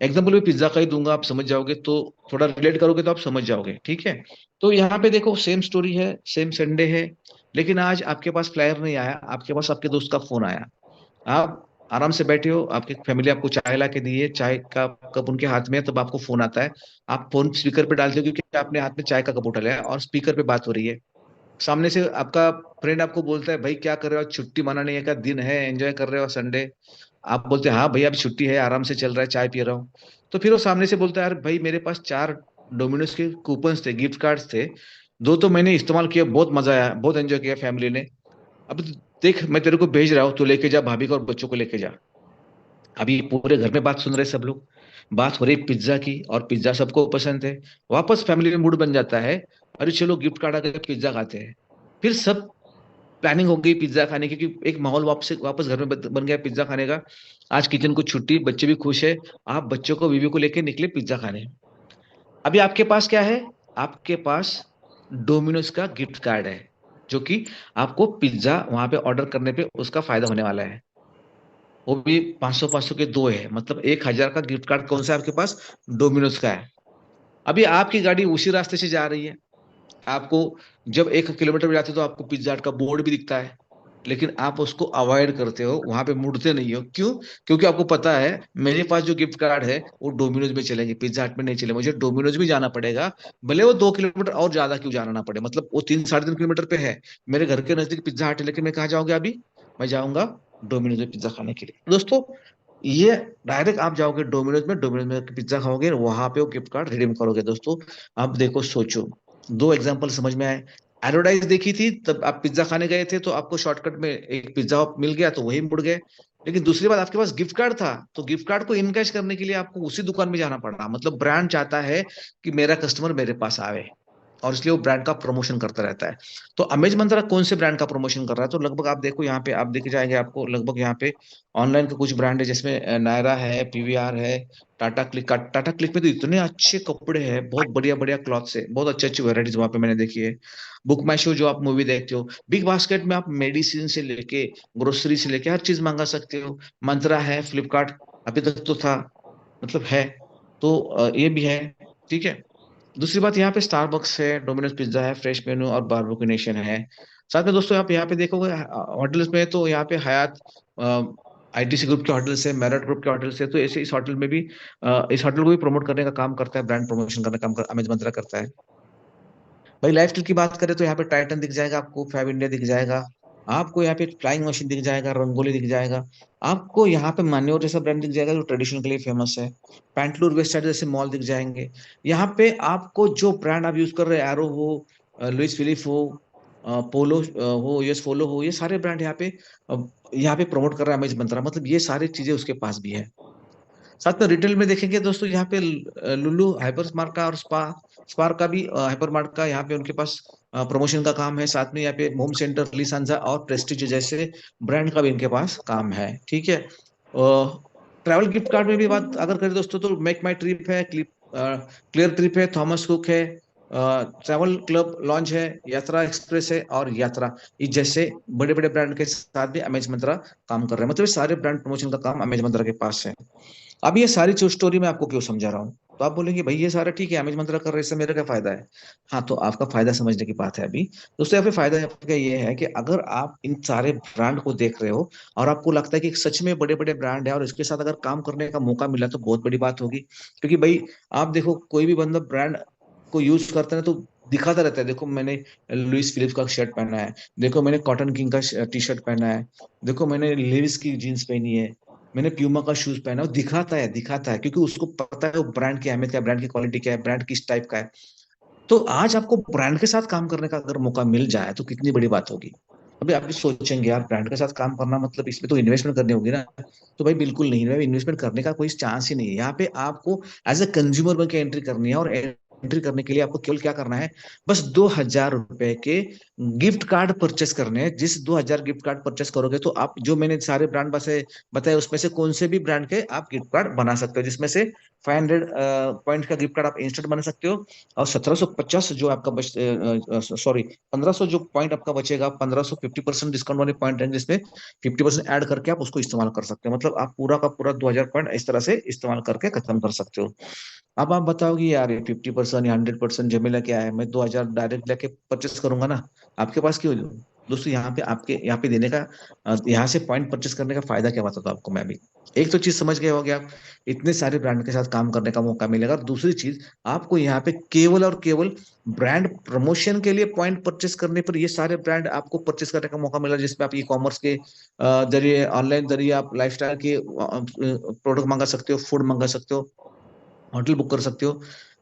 एग्जांपल भी पिज्जा का ही दूंगा, आप समझ जाओगे, तो थोड़ा रिलेट करोगे तो आप समझ जाओगे, ठीक है। तो यहाँ पे देखो, सेम स्टोरी है, सेम संडे है, लेकिन आज आपके पास फ्लायर नहीं आया, आपके पास आपके दोस्त का फोन आया। आप आराम से बैठे हो, आपकी फैमिली आपको चाय ला के दी है, चाय का कप उनके हाथ में है, तब आपको फोन आता है। आप फोन स्पीकर पे डालते हो, क्योंकि आपने हाथ में चाय का कप उठा लिया है, और स्पीकर पे बात हो रही है। सामने से आपका फ्रेंड आपको बोलता है, भाई क्या कर रहे हो, आज छुट्टी मनाने का दिन है, एंजॉय कर रहे हो संडे। आप बोलते हैं हाँ भैया अभी छुट्टी है, आराम से चल रहा है, चाय पी रहा हूँ। तो फिर वो सामने से बोलता है यार भाई मेरे पास 4 डोमिनोज के कूपन्स थे, गिफ्ट कार्ड्स थे, 2 तो मैंने इस्तेमाल किया, बहुत मजा आया, बहुत एंजॉय किया फैमिली ने। अब देख मैं तेरे को भेज रहा हूँ, तू लेके जा भाभी को और बच्चों को लेके जा। अभी पूरे घर में बात सुन रहे सब लोग, बात हो रही पिज्जा की, और पिज्जा सबको पसंद है। वापस फैमिली में मूड बन जाता है, अरे चलो गिफ्ट कार्ड आ गया, पिज्जा खाते हैं। फिर सब प्लानिंग हो गई पिज्जा खाने की, क्योंकि एक माहौल वापस वापस घर में बन गया पिज्जा खाने का। आज किचन को छुट्टी, बच्चे भी खुश है, आप बच्चों को बीवी को लेके निकले पिज्जा खाने। अभी आपके पास क्या है? आपके पास डोमिनोज का गिफ्ट कार्ड है, जो कि आपको पिज्जा वहां पे ऑर्डर करने पे उसका फायदा होने वाला है। वो भी 500 के 2 है, मतलब 1000 का गिफ्ट कार्ड कौन सा है आपके पास? डोमिनोज का है। अभी आपकी गाड़ी उसी रास्ते से जा रही है, आपको जब 1 किलोमीटर में जाते हो तो आपको पिज्जा हट का बोर्ड भी दिखता है, लेकिन आप उसको अवॉइड करते हो, वहां पे मुड़ते नहीं हो। क्यों? क्योंकि आपको पता है मेरे पास जो गिफ्ट कार्ड है वो डोमिनोज में चलेंगे, पिज्जा हट में नहीं चले, मुझे डोमिनोज भी जाना पड़ेगा। भले वो 2 किलोमीटर और ज्यादा क्यों जाना ना पड़े, मतलब वो 3 साढ़े 3 किलोमीटर पे है, मेरे घर के नजदीक पिज्जा हट है, लेकिन मैं कहाँ जाऊंगा अभी? मैं जाऊंगा डोमिनोज में पिज्जा खाने के लिए। दोस्तों, ये डायरेक्ट आप जाओगे डोमिनोज में, डोमिनोज में पिज्जा खाओगे, वहां पे वो गिफ्ट कार्ड रिडीम करोगे। दोस्तों आप देखो, सोचो, 2 एग्जाम्पल समझ में आए। एडवर्टाइज देखी थी तब आप पिज्जा खाने गए थे, तो आपको शॉर्टकट में एक पिज्जा मिल गया तो वही मुड़ गए। लेकिन दूसरी बात, आपके पास गिफ्ट कार्ड था, तो गिफ्ट कार्ड को इनकैश करने के लिए आपको उसी दुकान में जाना पड़ा। मतलब ब्रांड चाहता है कि मेरा कस्टमर मेरे पास आवे, और इसलिए वो ब्रांड का प्रमोशन करता रहता है। तो अमेज मंत्रा कौन से ब्रांड का प्रमोशन कर रहा है? तो लगभग आप देखो यहाँ पे, आप देखे जाएंगे आपको लगभग यहाँ पे ऑनलाइन के कुछ ब्रांड है, जिसमें नायरा है, पीवीआर है, टाटा क्लिक। टाटा क्लिक में तो इतने अच्छे कपड़े हैं, बहुत बढ़िया बढ़िया क्लॉथ्स है, बहुत अच्छी अच्छी वेराइटीज वहां पे मैंने देखी है। बुक माई शो जो आप मूवी देखते हो, बिग बास्केट में आप मेडिसिन से लेके ग्रोसरी से लेके हर चीज मंगा सकते हो। मंत्रा है, फ्लिपकार्ट अभी तक तो था, मतलब है, तो ये भी है। ठीक है। दूसरी बात, यहाँ पे स्टारबक्स है, डोमिनोज पिज्जा है, फ्रेश मेनू और बारबेक्यू नेशन है। साथ में दोस्तों आप यहाँ पे देखोगे होटल्स में, तो यहाँ पे हयात आईटीसी ग्रुप के होटल्स है, मेरिट ग्रुप के होटल्स है, तो ऐसे इस होटल में भी इस होटल को भी प्रमोट करने का काम करता है, ब्रांड प्रमोशन करने का काम अमेज मंत्रा करता है। भाई लाइफ स्टाइल की बात करें तो यहाँ पे टाइटन दिख जाएगा आपको, फैब इंडिया दिख जाएगा आपको, यहाँ पे फ्लाइंग मशीन दिख जाएगा, रंगोली दिख जाएगा आपको, यहाँ पे मान्योर जैसा ब्रांड दिख जाएगा जो ट्रेडिशन के लिए फेमस है। पैंटलूर वेस्ट साइड जैसे मॉल दिख जाएंगे। यहाँ पे आपको जो ब्रांड आप यूज कर रहे हैं, एरो हो, लुइस फिलिप हो, पोलो हो, यूएस पोलो हो, ये सारे ब्रांड यहाँ पे प्रमोट कर रहा है अमेज मंत्रा, मतलब ये सारी चीजें उसके पास भी है। साथ में रिटेल में देखेंगे दोस्तों, यहाँ पे लुलु हाइपर स्मार्ट का और स्पार का भी, हाइपर मार्ट का यहाँ पे उनके पास प्रमोशन का काम है। साथ में यहाँ पे होम सेंटर, लिसांजा और प्रेस्टीज जैसे ब्रांड का भी इनके पास काम है। ठीक है। ट्रैवल गिफ्ट कार्ड में भी बात अगर करें दोस्तों, तो मेक माई ट्रिप है, क्लियर ट्रिप है, थॉमस कुक है, ट्रैवल क्लब लॉन्च है, यात्रा एक्सप्रेस है, और यात्रा, ये जैसे बड़े बड़े ब्रांड के साथ भी अमेज मंत्रा काम कर रहे हैं। मतलब ये सारे ब्रांड प्रमोशन का काम अमेज मंत्रा के पास है। अब ये सारी स्टोरी मैं आपको क्यों समझा रहा हूँ? तो आप बोलेंगे भाई ये सारा ठीक है, अमेज मंत्रा कर रहे हैं, इससे मेरा क्या फायदा है? हाँ, तो आपका फायदा समझने की बात है अभी। दोस्तों यहाँ पे फायदा आपका ये है कि अगर आप इन सारे ब्रांड को देख रहे हो और आपको लगता है कि सच में बड़े बड़े ब्रांड है और इसके साथ अगर काम करने का मौका मिला तो बहुत बड़ी बात होगी। क्योंकि भाई आप देखो, कोई भी बंदा ब्रांड को यूज करता है तो दिखाता रहता है, देखो मैंने लुइस फिलिप्स का शर्ट पहना है, देखो मैंने कॉटन किंग का टी शर्ट पहना है, देखो मैंने लेविस की जीन्स पहनी है, मैंने प्यूमा का शूज पहना है। वो दिखाता है क्योंकि उसको पता है वो ब्रांड की अहमियत क्या है, ब्रांड की क्वालिटी क्या है, ब्रांड किस टाइप का है। तो आज आपको ब्रांड के साथ काम करने का अगर मौका मिल जाए तो कितनी बड़ी बात होगी। अभी आप भी सोचेंगे यार, ब्रांड के साथ काम करना मतलब इसमें तो इन्वेस्टमेंट करनी होगी ना। तो भाई बिल्कुल नहीं, भाई इन्वेस्टमेंट करने का कोई चांस ही नहीं है। यहाँ पे आपको एज ए कंज्यूमर बन के एंट्री करनी है, और एंट्री करने के लिए आपको केवल क्या करना है, बस 2000 रुपए के गिफ्ट कार्ड परचेस करने हैं। जिस 2000 गिफ्ट कार्ड परचेस करोगे तो आप, जो मैंने सारे ब्रांड बसे बताए, उसमें से कोई से भी ब्रांड के आप गिफ्ट कार्ड बना सकते हो, जिसमें से 500 पॉइंट का गिफ्ट कार्ड आप इंस्टेंट बना सकते हो। और 1750 जो आपका बच, सॉरी 1500 जो पॉइंट आपका बचेगा, 1500 50% डिस्काउंट वाले पॉइंट हैं, जिसमें 50% ऐड करके आप उसको इस्तेमाल कर सकते हो। मतलब आप पूरा का पूरा 2000 पॉइंट इस तरह से इस्तेमाल करके खत्म कर सकते हो। अब आप बताओगे यार ये 50% या 100% झमेला क्या है, मैं 2000 डायरेक्ट लेके परचेस करूंगा ना, आपके पास क्यों दूं? दोस्तों यहाँ पे आपके यहाँ पे देने का यहाँ से पॉइंट परचेस करने का फायदा क्या बताता हूँ आपको मैं अभी। एक तो चीज समझ गए होगे आप, इतने सारे ब्रांड के साथ काम करने का मौका मिलेगा। और दूसरी चीज, आपको यहाँ पे केवल और केवल ब्रांड प्रमोशन के लिए पॉइंट परचेस करने पर ये सारे ब्रांड आपको परचेस करने का मौका मिलेगा, जिसमें आप ई कॉमर्स के जरिए, ऑनलाइन जरिए आप लाइफस्टाइल के प्रोडक्ट मंगा सकते हो, फूड मंगा सकते हो, होटल बुक कर सकते हो,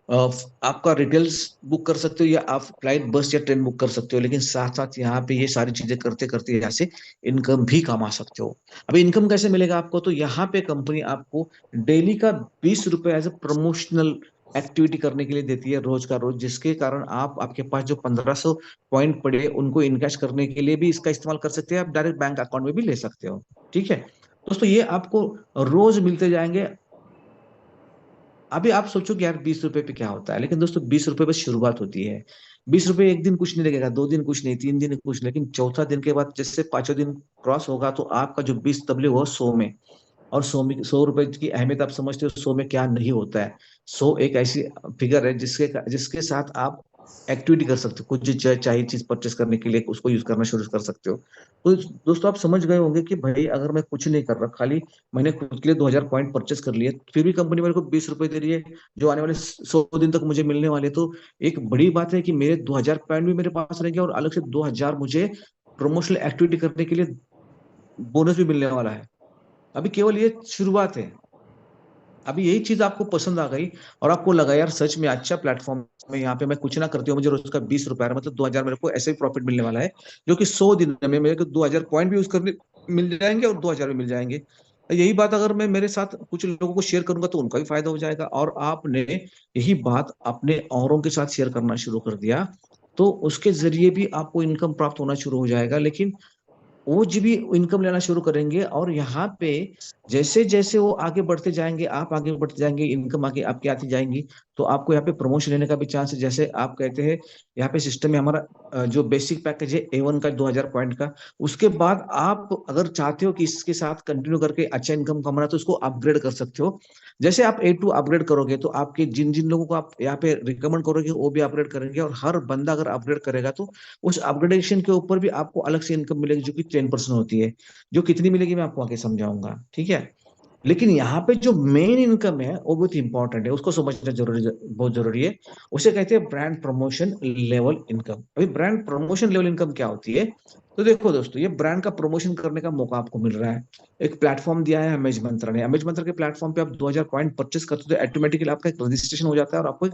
अ, आपका डिटेल्स बुक कर सकते हो, या आप फ्लाइट बस या ट्रेन बुक कर सकते हो। लेकिन साथ साथ यहाँ पे ये सारी चीजें करते करते यहाँ से इनकम भी कमा सकते हो। अभी इनकम कैसे मिलेगा आपको, तो यहाँ पे कंपनी आपको डेली का 20 रुपए एज ए प्रमोशनल एक्टिविटी करने के लिए देती है, रोज का रोज, जिसके कारण आप, आपके पास जो 1500 पॉइंट पड़े उनको इनकैश करने के लिए भी इसका इस्तेमाल कर सकते हैं, आप डायरेक्ट बैंक अकाउंट में भी ले सकते हो। ठीक है दोस्तों, ये आपको रोज मिलते जाएंगे। अभी आप सोचो कि यार 20 रुपए पे क्या होता है, लेकिन दोस्तों 20 रुपए बस शुरुआत होती है। 20 रुपए एक दिन कुछ नहीं लगेगा, 2 दिन कुछ नहीं, 3 दिन कुछ नहीं, लेकिन चौथा दिन के बाद जैसे पांचवें दिन क्रॉस होगा तो आपका जो 20 तबले होगा 100 में। और 100 रुपए की अहमियत आप समझते हो, 100 में क्या नहीं होता है। 100 एक ऐसी फिगर है जिसके जिसके साथ आप एक्टिविटी कर सकते हो, कुछ जो चाहिए चीज परचेस करने के लिए उसको यूज करना शुरू कर सकते हो। तो दोस्तों आप समझ गए होंगे कि भाई अगर मैं कुछ नहीं कर रहा, खाली मैंने खुद के लिए 2000 पॉइंट परचेस कर लिए, फिर भी कंपनी मेरे को 20 रुपए दे रही है जो आने वाले 100 दिन तक मुझे मिलने वाले, तो एक बड़ी बात है कि मेरे 2000 पॉइंट भी मेरे पास रहेंगे और अलग से 2000 मुझे प्रमोशनल एक्टिविटी करने के लिए बोनस भी मिलने वाला है। अभी केवल ये शुरुआत है। अभी यही चीज आपको पसंद आ गई और आपको लगा यार सच में अच्छा प्लेटफॉर्म में, यहाँ पे मैं कुछ ना करती हूँ, मुझे रोज का 20 रुपया मतलब 2000 मेरे को ऐसे ही प्रॉफिट मिलने वाला है, जो कि 100 दिन में मेरे को 2000 पॉइंट भी यूज करने मिल जाएंगे और 2000 भी मिल जाएंगे। यही बात अगर मैं मेरे साथ कुछ लोगों को शेयर करूंगा तो उनका भी फायदा हो जाएगा। और आपने यही बात अपने औरों के साथ शेयर करना शुरू कर दिया तो उसके जरिए भी आपको इनकम प्राप्त होना शुरू हो जाएगा। लेकिन वो जी भी इनकम लेना शुरू करेंगे, और यहाँ पे जैसे जैसे वो आगे बढ़ते जाएंगे, आप आगे बढ़ते जाएंगे, इनकम आगे आपकी आती जाएंगी, तो आपको यहाँ पे प्रमोशन लेने का भी चांस है। जैसे आप कहते हैं यहाँ पे सिस्टम में हमारा जो बेसिक पैकेज है A1 का 2000 पॉइंट का, उसके बाद आप अगर चाहते हो कि इसके साथ कंटिन्यू करके अच्छा इनकम कमाना तो उसको अपग्रेड कर सकते हो। जैसे आप A2 अपग्रेड करोगे तो आपके जिन जिन लोगों को आप यहाँ पे रिकमेंड करोगे वो भी अपग्रेड करेंगे, और हर बंदा अगर अपग्रेड करेगा तो उस अपग्रेडेशन के ऊपर भी आपको अलग से इनकम मिलेगी, जो कि 10% होती है। जो कितनी मिलेगी मैं आपको आगे समझाऊंगा, ठीक है। लेकिन यहाँ पे जो मेन इनकम है वो बहुत इंपॉर्टेंट है, उसको समझना जरूरी, बहुत जरूरी है। उसे कहते हैं ब्रांड प्रमोशन लेवल इनकम। अभी ब्रांड प्रमोशन लेवल इनकम क्या होती है, तो देखो दोस्तों, ये ब्रांड का प्रमोशन करने का मौका आपको मिल रहा है। एक प्लेटफॉर्म दिया है अमेज मंत्रा ने, अमेज मंत्रा के प्लेटफॉर्म पे आप 2000 पॉइंट परचेस करते हो तो ऑटोमेटिकली आपका एक रजिस्ट्रेशन हो जाता है, और आपको एक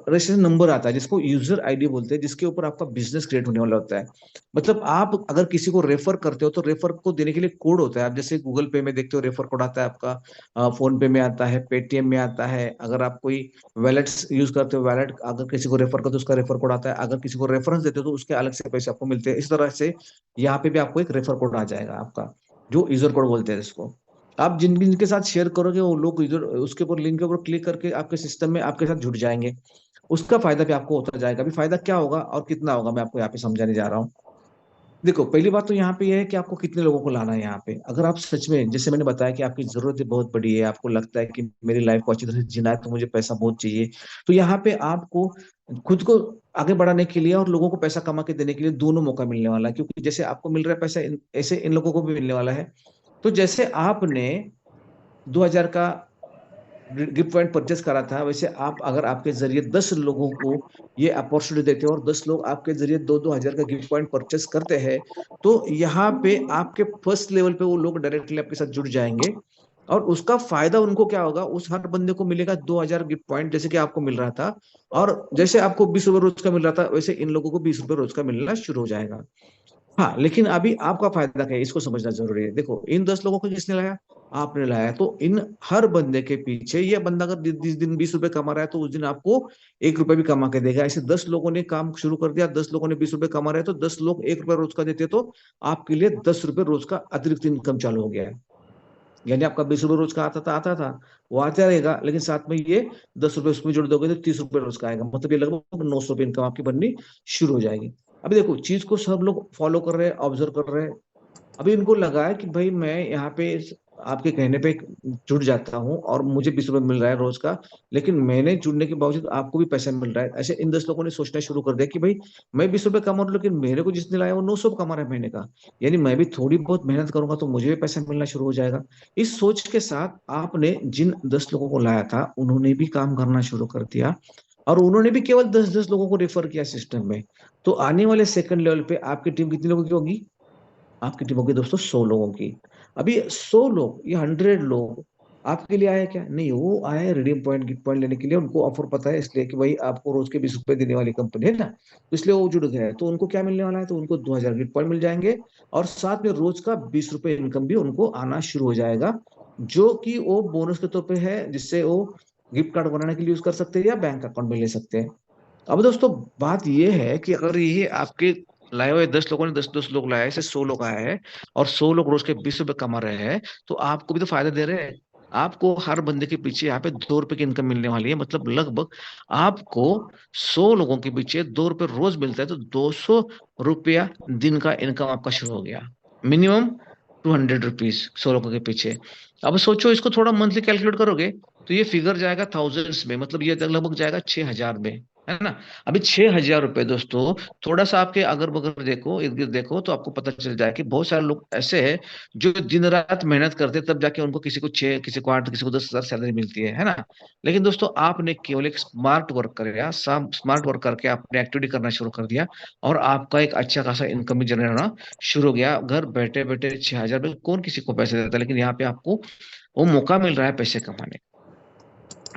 रजिस्ट्रेशन नंबर आता है जिसको यूजर आईडी बोलते हैं, जिसके ऊपर आपका बिजनेस क्रिएट होने वाला होता है। मतलब आप अगर किसी को रेफर करते हो तो रेफर को देने के लिए कोड होता है। आप जैसे गूगल पे में देखते हो रेफर कोड आता है आपका, फोन पे में आता है, पेटीएम में आता है। अगर आप कोई वैलेट यूज करते हो, वैलेट अगर किसी को रेफर करते हो उसका रेफर कोड आता है। अगर किसी को रेफरेंस देते हो तो उसके अलग से पैसे आपको मिलते हैं। इस तरह से यहाँ पे भी आपको एक रेफर कोड आ जाएगा आपका, जो यूजर कोड बोलते हैं इसको। आप जिन जिनके साथ शेयर करोगे वो लोग यूजर उसके ऊपर, लिंक के ऊपर क्लिक करके आपके सिस्टम में आपके साथ जुड़ जाएंगे। उसका फायदा भी आपको होता जाएगा। अभी फायदा क्या होगा और कितना होगा मैं आपको यहाँ पे समझाने जा रहा हूँ। देखो पहली बात तो यहाँ पे यह है कि आपको कितने लोगों को लाना है यहाँ पे। अगर आप सच में, जैसे मैंने बताया कि आपकी जरूरत बहुत बड़ी है, आपको लगता है कि मेरी लाइफ को अच्छी तरह से जीना है तो मुझे पैसा बहुत चाहिए, तो यहाँ पे आपको खुद को आगे बढ़ाने के लिए और लोगों को पैसा कमा के देने के लिए दोनों मौका मिलने वाला है। क्योंकि जैसे आपको मिल रहा है पैसा, ऐसे इन लोगों को भी मिलने वाला है। तो जैसे आपने 2000 का गिफ्ट पॉइंट परचेस करा था, वैसे आप अगर आपके जरिए 10 लोगों को ये अपॉर्चुनिटी देते हो और 10 लोग आपके जरिए 2-2 हजार का गिफ्ट पॉइंट परचेस करते हैं, तो यहाँ पे आपके फर्स्ट लेवल पे वो लोग डायरेक्टली आपके साथ जुड़ जाएंगे। और उसका फायदा उनको क्या होगा, उस हर बंदे को मिलेगा 2000 गिफ्ट पॉइंट, जैसे कि आपको मिल रहा था। और जैसे आपको 20 रुपए रोज का मिल रहा था, वैसे इन लोगों को 20 रुपए रोज का मिलना शुरू हो जाएगा। हाँ, लेकिन अभी आपका फायदा क्या है इसको समझना जरूरी है। देखो इन 10 लोगों को किसने लाया, आपने लाया। तो इन हर बंदे के पीछे, ये बंदा अगर जिस दिन 20 रुपए कमा रहा है तो उस दिन आपको 1 रुपए भी कमा के देगा। ऐसे 10 लोगों ने काम शुरू कर दिया, 10 लोगों ने 20 रुपए कमा रहे हैं, तो 10 लोग 1 रुपए रोज का देते तो आपके लिए 10 रुपए रोज का अतिरिक्त इनकम चालू हो गया है। यानी आपका 20 रुपए रोज का आता था, वो आता रहेगा, लेकिन साथ में ये 10 रुपए उसमें जोड़ दोगे तो 30 रुपए रोज का आएगा। मतलब ये लगभग 900 रुपए इनकम आपकी बननी शुरू हो जाएगी। अभी देखो चीज को सब लोग फॉलो कर रहे हैं, ऑब्जर्व कर रहे हैं। अभी इनको लगा है कि भाई मैं यहाँ पे आपके कहने पे जुड़ जाता हूँ और मुझे 20 रुपए मिल रहा है रोज का, लेकिन मैंने जुड़ने के बावजूद आपको भी पैसा मिल रहा है, ऐसे इन 10 लोगों ने सोचना शुरू कर दिया कि भाई मैं 20 रुपए कमा रहा हूँ, लेकिन मेरे को जिसने लाया वो 900 कमा रहा है महीने का, यानी मैं भी थोड़ी बहुत मेहनत करूंगा तो मुझे भी पैसा मिलना शुरू हो जाएगा। इस सोच के साथ आपने जिन 10 लोगों को लाया था उन्होंने भी काम करना शुरू कर दिया, और उन्होंने भी केवल 10-10 लोगों को रेफर किया सिस्टम में। तो आने वाले सेकंड लेवल पे आपकी टीम कितने लोगों की होगी? आपकी टीम होगी दोस्तों 100 लोगों की। अभी 100 लोग या 100 लोग आपके लिए आए क्या? नहीं, वो आए रिडीम पॉइंट गिफ्ट पॉइंट लेने के लिए, उनको ऑफर पता है इसलिए कि भाई आपको रोज के 20 रुपए देने वाली कंपनी है ना, तो इसलिए वो जुड़ गए हैं। तो उनको क्या मिलने वाला है? तो उनको 2000 गिफ्ट पॉइंट मिल जाएंगे, और साथ में रोज का 20 रुपए इनकम भी उनको आना शुरू हो जाएगा, जो कि वो बोनस के तौर पे है, जिससे वो गिफ्ट कार्ड बनाने के लिए यूज कर सकते हैं या बैंक अकाउंट में ले सकते हैं। अब दोस्तों बात ये है कि अगर ये आपके लाए हुए 10 लोगों ने 10-10 लोग लाए, ऐसे 100 लोग आए हैं, और 100 लोग रोज के 20 रुपए कमा रहे हैं, तो आपको भी तो फायदा दे रहे हैं। आपको हर बंदे के पीछे यहाँ पे 2 रुपए की इनकम मिलने वाली है, मतलब लगभग आपको 100 लोगों के पीछे 2 रुपए रोज मिलता है, तो 200 रुपया दिन का इनकम आपका शुरू हो गया। मिनिमम 200 रुपीज 100 लोगों के पीछे। अब सोचो इसको थोड़ा मंथली कैलकुलेट करोगे तो ये फिगर जाएगा थाउजेंड्स में, मतलब ये लगभग जाएगा 6,000 में, है ना। अभी 6,000 रुपए दोस्तों, थोड़ा सा आपके अगर बगल देखो, इर्द गिर्द देखो, तो आपको पता चल जाए कि बहुत सारे लोग ऐसे हैं जो दिन रात मेहनत करते हैं, तब जाके उनको किसी को 6, किसी को 8, किसी को 10,000 सैलरी मिलती है ना। लेकिन दोस्तों आपने केवल एक स्मार्ट वर्क कराया, स्मार्ट वर्क करके आपने एक्टिविटी करना शुरू कर दिया, और आपका एक अच्छा खासा इनकम भी जनरेट होना शुरू हो गया। घर बैठे बैठे 6,000 रुपये कौन किसी को पैसे देता है, लेकिन यहाँ पे आपको वो मौका मिल रहा है पैसे कमाने।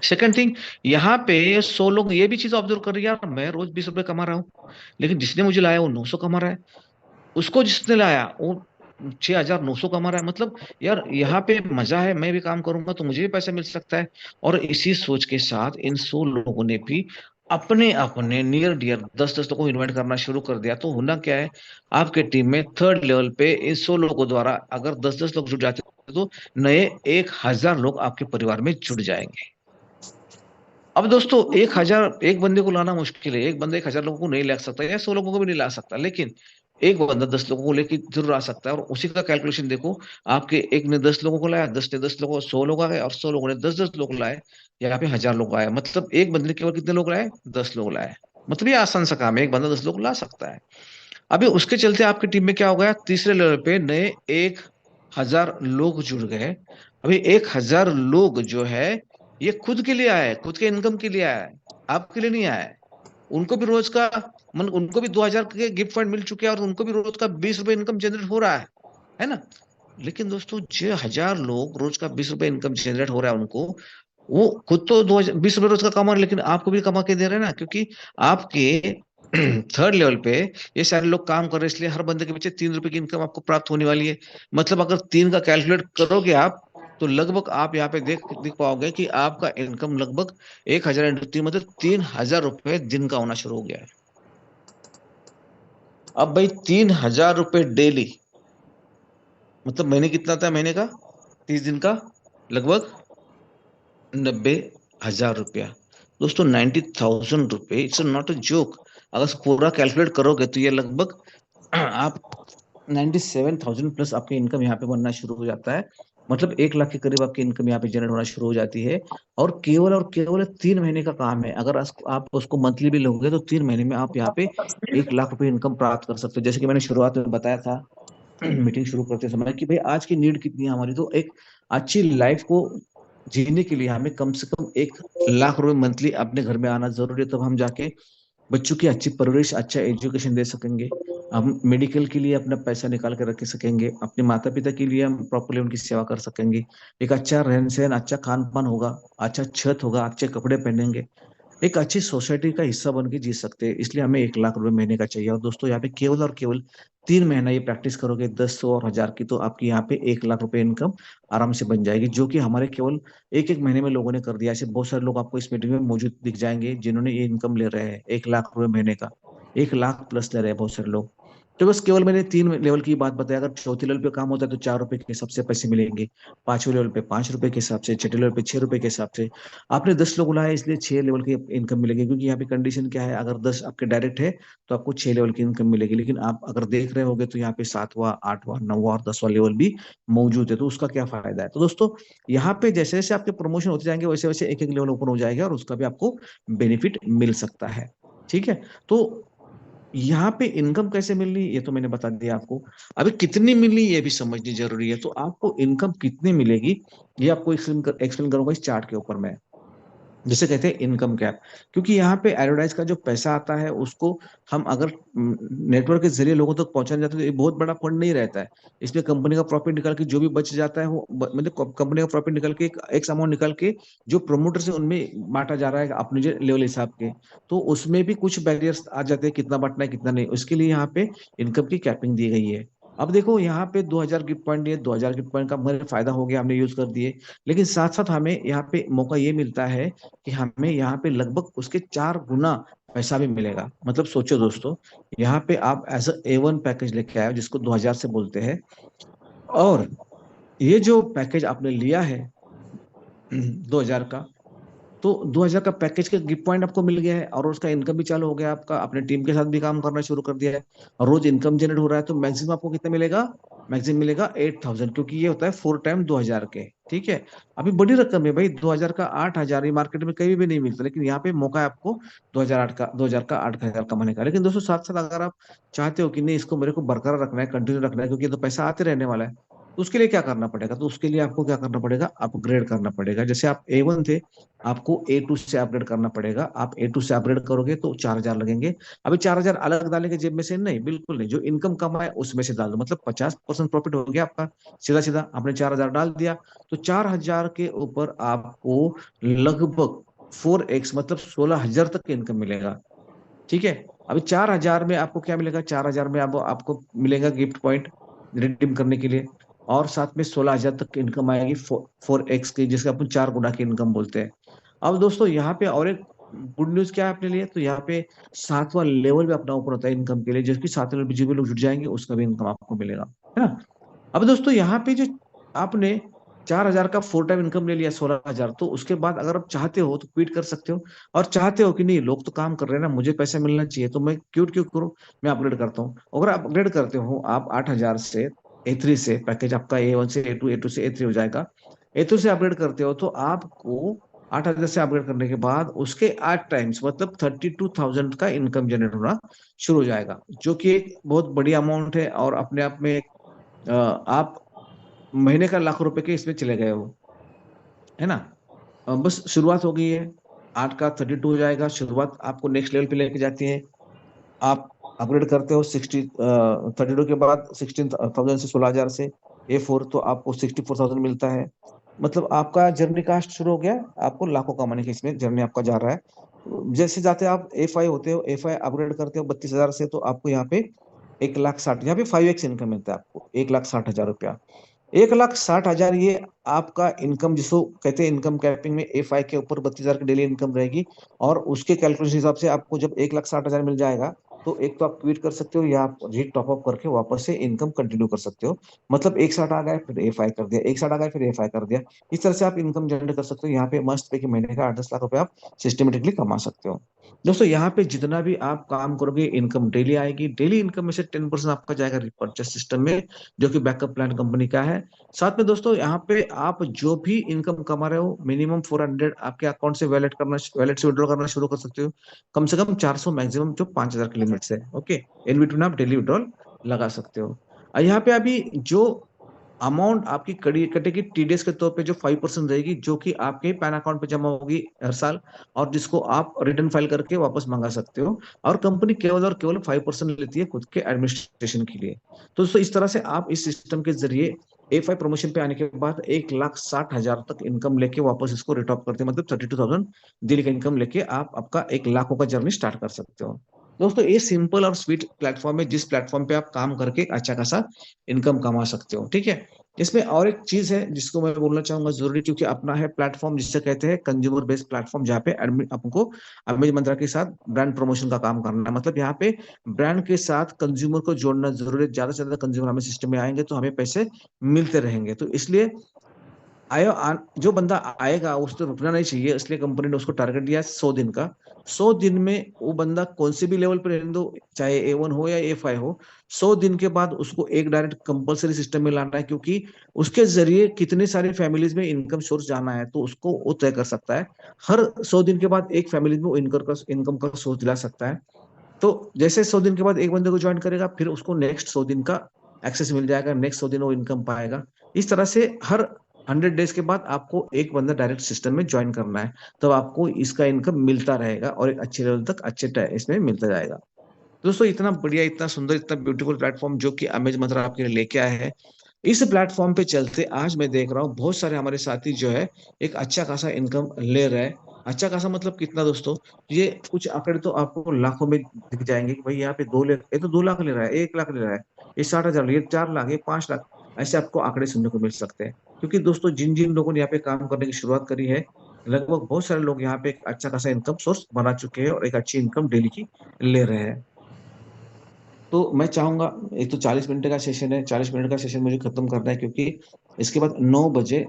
सेकंड थिंग, यहाँ पे 100 लोग ये भी चीज ऑब्जर्व कर रही है, यार मैं रोज 20 रुपए कमा रहा हूँ, लेकिन जिसने मुझे लाया वो 900 कमा रहा है, उसको जिसने लाया वो 6,900 कमा रहा है, मतलब यार यहाँ पे मजा है, मैं भी काम करूंगा तो मुझे भी पैसा मिल सकता है। और इसी सोच के साथ इन 100 लोगों ने भी अपने अपने नियर डियर 10-10 लोगों को इन्वाइट करना शुरू कर दिया। तो होना क्या है, आपके टीम में थर्ड लेवल पे इन 100 लोगों द्वारा अगर 10-10 लोग जुड़ जाते हैं, तो नए 1,000 लोग आपके परिवार में जुड़ जाएंगे। अब दोस्तों 1,000 एक बंदे को लाना मुश्किल है, एक बंदा 1,000 लोगों को नहीं ला सकता, या 100 लोगों को भी नहीं ला सकता, लेकिन एक बंदा 10 लोगों को लेके जरूर आ सकता है। और उसी का कैलकुलेशन देखो, आपके एक ने 10 लोगों को लाया, 10 ने 10 लोगों, 100 लोग आ गए, और 100 लोगों ने 10-10 लोग लाए, यहाँ पे 1,000 लोग आए, मतलब एक बंदे ने केवल कितने लोग लाए? 10 लोग लाए। मतलब ये आसान सा काम है, एक बंदा 10 लोग ला सकता है। अभी उसके चलते आपकी टीम में क्या हो गया, तीसरे लेवल पे नए 1,000 लोग जुड़ गए। अभी 1,000 लोग जो है ये खुद के लिए आया है, खुद के इनकम के लिए आया है, आपके लिए नहीं आया है। उनको भी रोज का मतलब उनको भी 2,000 के गिफ्ट फंड मिल चुके हैं, और उनको भी रोज का 20 रुपए इनकम जनरेट हो रहा है ना। लेकिन दोस्तों 6,000 लोग रोज का 20 रुपए इनकम जनरेट हो रहा है उनको, वो खुद तो 2,000 20 रुपए रोज का कमा रहे हैं, लेकिन आपको भी कमा के दे रहे हैं ना, क्योंकि आपके थर्ड लेवल पे ये सारे लोग काम कर रहे हैं, इसलिए हर बंदे के पीछे 3 रुपए की इनकम आपको प्राप्त होने वाली है। मतलब अगर 3 का कैलकुलेट करोगे आप, तो लगभग आप यहाँ पे देख देख पाओगे कि आपका इनकम लगभग 1,000 इंटू 3 मतलब 3,000 रुपए दिन का होना शुरू हो गया है। अब भाई 3,000 रुपए डेली, मतलब महीने कितना था? महीने का 30 दिन का लगभग 90,000 रुपया। दोस्तों 90,000 रुपए, इट्स नॉट अ जोक। अगर पूरा कैलकुलेट करोगे तो ये लगभग आप 97,000 प्लस आपकी इनकम यहाँ पे बनना शुरू हो जाता है। मतलब 1 लाख के करीब आपकी इनकम यहाँ पे जनरेट होना शुरू हो जाती है। और केवल 3 महीने का काम है। अगर आप उसको मंथली भी लोगे तो 3 महीने में आप यहाँ पे 1 लाख रुपए इनकम प्राप्त कर सकते हो। जैसे कि मैंने शुरुआत में बताया था मीटिंग शुरू करते समय कि भाई आज की नीड कितनी है हमारी, तो एक अच्छी लाइफ को जीने के लिए हमें कम से कम 1 लाख रुपए मंथली अपने घर में आना जरूरी है, तब हम जाके बच्चों की अच्छी परवरिश, अच्छा एजुकेशन दे सकेंगे, हम मेडिकल के लिए अपना पैसा निकाल कर रख सकेंगे, अपने माता पिता के लिए हम प्रॉपरली उनकी सेवा कर सकेंगे, एक अच्छा रहन सहन, अच्छा खान पान होगा, अच्छा छत होगा, अच्छे कपड़े पहनेंगे, एक अच्छी सोसाइटी का हिस्सा बन के जी सकते हैं। इसलिए हमें 1 लाख रुपए महीने का चाहिए। और दोस्तों यहाँ पे केवल और केवल 3 महीना ये प्रैक्टिस करोगे 10, 100 और 1,000 की, तो आपकी यहाँ पे 1 लाख रुपए इनकम आराम से बन जाएगी, जो कि हमारे केवल एक एक महीने में लोगों ने कर दिया। ऐसे बहुत सारे लोग आपको इस मीटिंग में मौजूद दिख जाएंगे जिन्होंने ये इनकम ले रहे हैं 1 लाख रुपए महीने का, 1 लाख प्लस ले रहे हैं बहुत सारे लोग। तो बस केवल मैंने 3 लेवल की बात बताई। अगर चौथे लेवल पे काम होता है तो 4 रुपए के हिसाब से पैसे मिलेंगे, 5वें लेवल पे 5 रुपए के हिसाब से, छठे लेवल पे 6 रुपए के हिसाब से। आपने 10 लोग बुलाया इसलिए 6 लेवल की इनकम मिलेगी, क्योंकि यहाँ पे कंडीशन क्या है, अगर 10 आपके डायरेक्ट है तो आपको 6 लेवल की इनकम मिलेगी। लेकिन आप अगर देख रहे होगे तो यहाँ पे 7वां, 8वां, 9वां और 10वां लेवल भी मौजूद है, तो उसका क्या फायदा है। तो दोस्तों यहाँ पे जैसे जैसे आपके प्रमोशन होते जाएंगे वैसे वैसे एक एक लेवल ऊपर हो जाएगा और उसका भी आपको बेनिफिट मिल सकता है। ठीक है, तो यहाँ पे इनकम कैसे मिल रही है ये तो मैंने बता दिया आपको। अभी कितनी मिली ये भी समझनी जरूरी है। तो आपको इनकम कितनी मिलेगी ये आपको एक्सप्लेन करूंगा इस चार्ट के ऊपर मैं, जिसे कहते हैं इनकम कैप। क्योंकि यहाँ पे एडवर्टाइज का जो पैसा आता है उसको हम अगर नेटवर्क के जरिए लोगों तक पहुंचाना चाहते हैं तो ये बहुत बड़ा फंड नहीं रहता है। इसमें कंपनी का प्रॉफिट निकाल के जो भी बच जाता है वो मतलब कंपनी का प्रॉफिट निकाल के एक अमाउंट निकाल के जो प्रोमोटर से उनमें बांटा जा रहा है अपने जो लेवल हिसाब के। तो उसमें भी कुछ बैरियर्स आ जाते हैं, कितना बांटना है कितना नहीं, उसके लिए यहाँ पे इनकम की कैपिंग दी गई है। अब देखो यहाँ पे 2000 गिफ्ट पॉइंट है, 2000 गिफ्ट पॉइंट का हमारे फायदा हो गया, हमने यूज कर दिए। लेकिन साथ साथ हमें यहाँ पे मौका ये मिलता है कि हमें यहाँ पे लगभग उसके 4 गुना पैसा भी मिलेगा। मतलब सोचो दोस्तों, यहाँ पे आप एज A1 पैकेज लेके आए हो जिसको 2000 से बोलते हैं, और ये जो पैकेज आपने लिया है 2000 का, तो 2000 का पैकेज के गिफ्ट पॉइंट आपको मिल गया है और उसका इनकम भी चालू हो गया आपका, अपने टीम के साथ भी काम करना शुरू कर दिया है और रोज इनकम जनरेट हो रहा है। तो मैक्सिमम आपको कितना मिलेगा, मैक्सिमम मिलेगा 8000, क्योंकि ये होता है 4 टाइम 2000 के। ठीक है, अभी बड़ी रकम है भाई, 2000 का 8000 ये मार्केट में कहीं भी नहीं मिलता, लेकिन यहाँ पे मौका है आपको 2000 का 8000 कमाने का। लेकिन दोस्तों साथ साथ अगर आप चाहते हो कि नहीं इसको मेरे को बरकरार रखना है, कंटिन्यू रखना है, क्योंकि ये तो पैसा आते रहने वाला है, तो उसके लिए क्या करना पड़ेगा, तो उसके लिए आपको क्या करना पड़ेगा, अपग्रेड करना पड़ेगा। जैसे आप A1 थे, आपको A2 से अपग्रेड करना पड़ेगा। आप A2 से अपग्रेड करोगे तो 4000 लगेंगे। अभी 4000 अलग डालेंगे जेब में से, नहीं बिल्कुल नहीं, जो इनकम कमाए उसमें से डाल दो। मतलब 50% प्रॉफिट हो गया आपका, सीधा सीधा आपने 4000 डाल दिया, तो 4000 के ऊपर आपको लगभग 4x मतलब 16000 तक की इनकम मिलेगा। ठीक है, अभी 4000 में आपको क्या मिलेगा, 4000 में आपको मिलेगा गिफ्ट पॉइंट रिडीम करने के लिए, और साथ में 16000 तक की इनकम आएगी 4x की, जिसके अपन 4 गुना की इनकम बोलते हैं। अब दोस्तों यहाँ पे और एक गुड न्यूज क्या है अपने लिए, तो यहाँ पे 7वां लेवल भी अपना ऊपर होता है इनकम के लिए, जबकि 7वें लेवल पे जो भी लोग जुट जाएंगे उसका भी इनकम आपको मिलेगा, है ना। अब दोस्तों यहाँ पे जो आपने 4000 का 4 टाइम इनकम ले लिया 16000, तो उसके बाद अगर आप चाहते हो तो क्विट कर सकते हो, और चाहते हो कि नहीं लोग तो काम कर रहे हैं ना, मुझे पैसा मिलना चाहिए, तो मैं क्विट क्यों करूं, मैं अपग्रेड करता हूँ। अगर आप अपग्रेड करते हो, आप 8000 से A3 से, पैकेज आपका A1 से A2, A2 से A3 हो जाएगा, A2 से अपग्रेड करते हो तो आपको 8000 से अपग्रेड करने के बाद उसके 8 टाइम्स मतलब 32,000 का इनकम जनरेट होना शुरू हो जाएगा, जो कि एक बहुत बड़ी अमाउंट है। और अपने आप में आप महीने का लाखों रुपए के इसमें चले गए हो, है ना। बस शुरुआत हो गई है, 8 का 32 हो जाएगा, शुरुआत आपको नेक्स्ट लेवल पे लेके जाती है। आप अपग्रेड करते हो 32 के बाद 16,000 से 16000 से A4, तो आपको 64,000 मिलता है। मतलब आपका जर्नी कहाँ शुरू हो गया, आपको लाखों कमाने के इसमें जर्नी आपका जा रहा है। जैसे जाते आप A5 होते हो, A5 अपग्रेड करते हो 32,000 से, तो आपको यहाँ पे 1,60,000, यहाँ पे 5x इनकम मिलता है आपको, 1,60,000 रुपया। 1,60,000 ये आपका इनकम जिसको कहते हैं इनकम कैपिंग में A5 के ऊपर 32,000 की डेली इनकम रहेगी। और उसके कैलकुलेशन हिसाब से आपको जब 1,60,000 मिल जाएगा, तो एक तो आप क्विट कर सकते हो या आप री टॉप अप करके वापस से इनकम कंटिन्यू कर सकते हो। मतलब 1,60 आ गया फिर A5 कर दिया, 1,60 आ गया फिर A5 कर दिया, इस तरह से आप इनकम जनरेट कर सकते हो। यहाँ पे मस्त पे कि महीने का 8-10 लाख रुपए आप सिस्टमेटिकली कमा सकते हो। दोस्तों यहाँ पे जितना भी आप काम करोगे इनकम डेली आएगी, डेली इनकम में से 10% आपका जाएगा रिपर्चेस सिस्टम में, जो कि बैकअप प्लान कंपनी का है। साथ में दोस्तों यहाँ पे आप जो भी इनकम कमा रहे हो मिनिमम 400 आपके अकाउंट से वैलेट से विड्रॉ करना शुरू कर सकते हो। कम से कम 400, मैक्सिमम जो 5000 की लिमिट से, ओके। इन बिटवीन आप डेली विड्रॉल लगा सकते हो। यहाँ पे अभी जो अमाउंट आपकी कटेगी TDS के तौर पे जो 5% रहेगी, जो कि आपके पैन अकाउंट पे जमा होगी हर साल, और जिसको आप रिटर्न फाइल करके वापस मंगा सकते हो। और कंपनी केवल और केवल 5% लेती है खुद के एडमिनिस्ट्रेशन के लिए। तो दोस्तों इस तरह से आप इस सिस्टम के जरिए A5 प्रमोशन पे आने के बाद 1,60,000 तक इनकम लेके वापस इसको रिटॉप करते हैं, मतलब 32,000 डेली का इनकम लेके आप आपका 1,00,000 का जर्नी स्टार्ट कर सकते हो। दोस्तों ये सिंपल और स्वीट प्लेटफॉर्म है, जिस प्लेटफॉर्म पे आप काम करके अच्छा खासा इनकम कमा सकते हो। ठीक है, इसमें और एक चीज है जिसको मैं बोलना चाहूंगा जरूरी, क्योंकि अपना है प्लेटफॉर्म जिसे कहते हैं कंज्यूमर बेस्ड प्लेटफॉर्म, जहाँ पे आपको अमेज मंत्रा के साथ ब्रांड प्रमोशन का काम करना है। मतलब यहाँ पे ब्रांड के साथ कंज्यूमर को जोड़ना जरूरी है। ज्यादा से ज्यादा कंज्यूमर हमें सिस्टम में आएंगे तो हमें पैसे मिलते रहेंगे। तो इसलिए जो बंदा आएगा उसको रुकना नहीं चाहिए, इसलिए कंपनी ने उसको टारगेट दिया 100 दिन का। 100 दिन में वो बंदा कौन से भी लेवल पर रहने दो, चाहे A1 हो या A5 हो, 100 दिन के बाद उसको एक डायरेक्ट कंपलसरी सिस्टम में लाना है, क्योंकि उसके जरिए कितनी सारी फैमिलीज में इनकम सोर्स जाना है तो उसको वो तय कर सकता है। हर 100 दिन के बाद एक फैमिली में वो इनकम का सोर्स दिला सकता है। तो जैसे 100 दिन के बाद एक बंदे को ज्वाइन करेगा, फिर उसको नेक्स्ट 100 दिन का एक्सेस मिल जाएगा, नेक्स्ट 100 दिन वो इनकम पाएगा। इस तरह से हर 100 डेज के बाद आपको एक बंदा डायरेक्ट सिस्टम में ज्वाइन करना है, तो आपको इसका इनकम मिलता रहेगा और एक अच्छे लेवल तक इसमें मिलता जाएगा। दोस्तों इतना बढ़िया, इतना सुंदर, इतना ब्यूटीफुल प्लेटफॉर्म जो कि अमेज मंत्रा आपके लिए लेके आया है, इस प्लेटफॉर्म पे चलते आज मैं देख रहा हूँ बहुत सारे हमारे साथी जो है एक अच्छा खासा इनकम ले रहे हैं। अच्छा खासा मतलब कितना दोस्तों, ये कुछ आंकड़े तो आपको लाखों में दिख जाएंगे कि भाई यहाँ पे 2 लाख, ये तो 2 लाख ले रहा है, 1 लाख ले रहा है, ये 60,000, ये 4 लाख, ये 5 लाख, ऐसे आपको आंकड़े सुनने को मिल सकते हैं। क्योंकि दोस्तों जिन जिन लोगों ने यहाँ पे काम करने की शुरुआत करी है, लगभग बहुत सारे लोग यहाँ पे एक अच्छा खासा इनकम सोर्स बना चुके हैं और एक अच्छी इनकम डेली की ले रहे हैं। तो मैं चाहूंगा, एक तो 40 मिनट का सेशन है, 40 मिनट का सेशन मुझे खत्म करना है, क्योंकि इसके बाद 9 बजे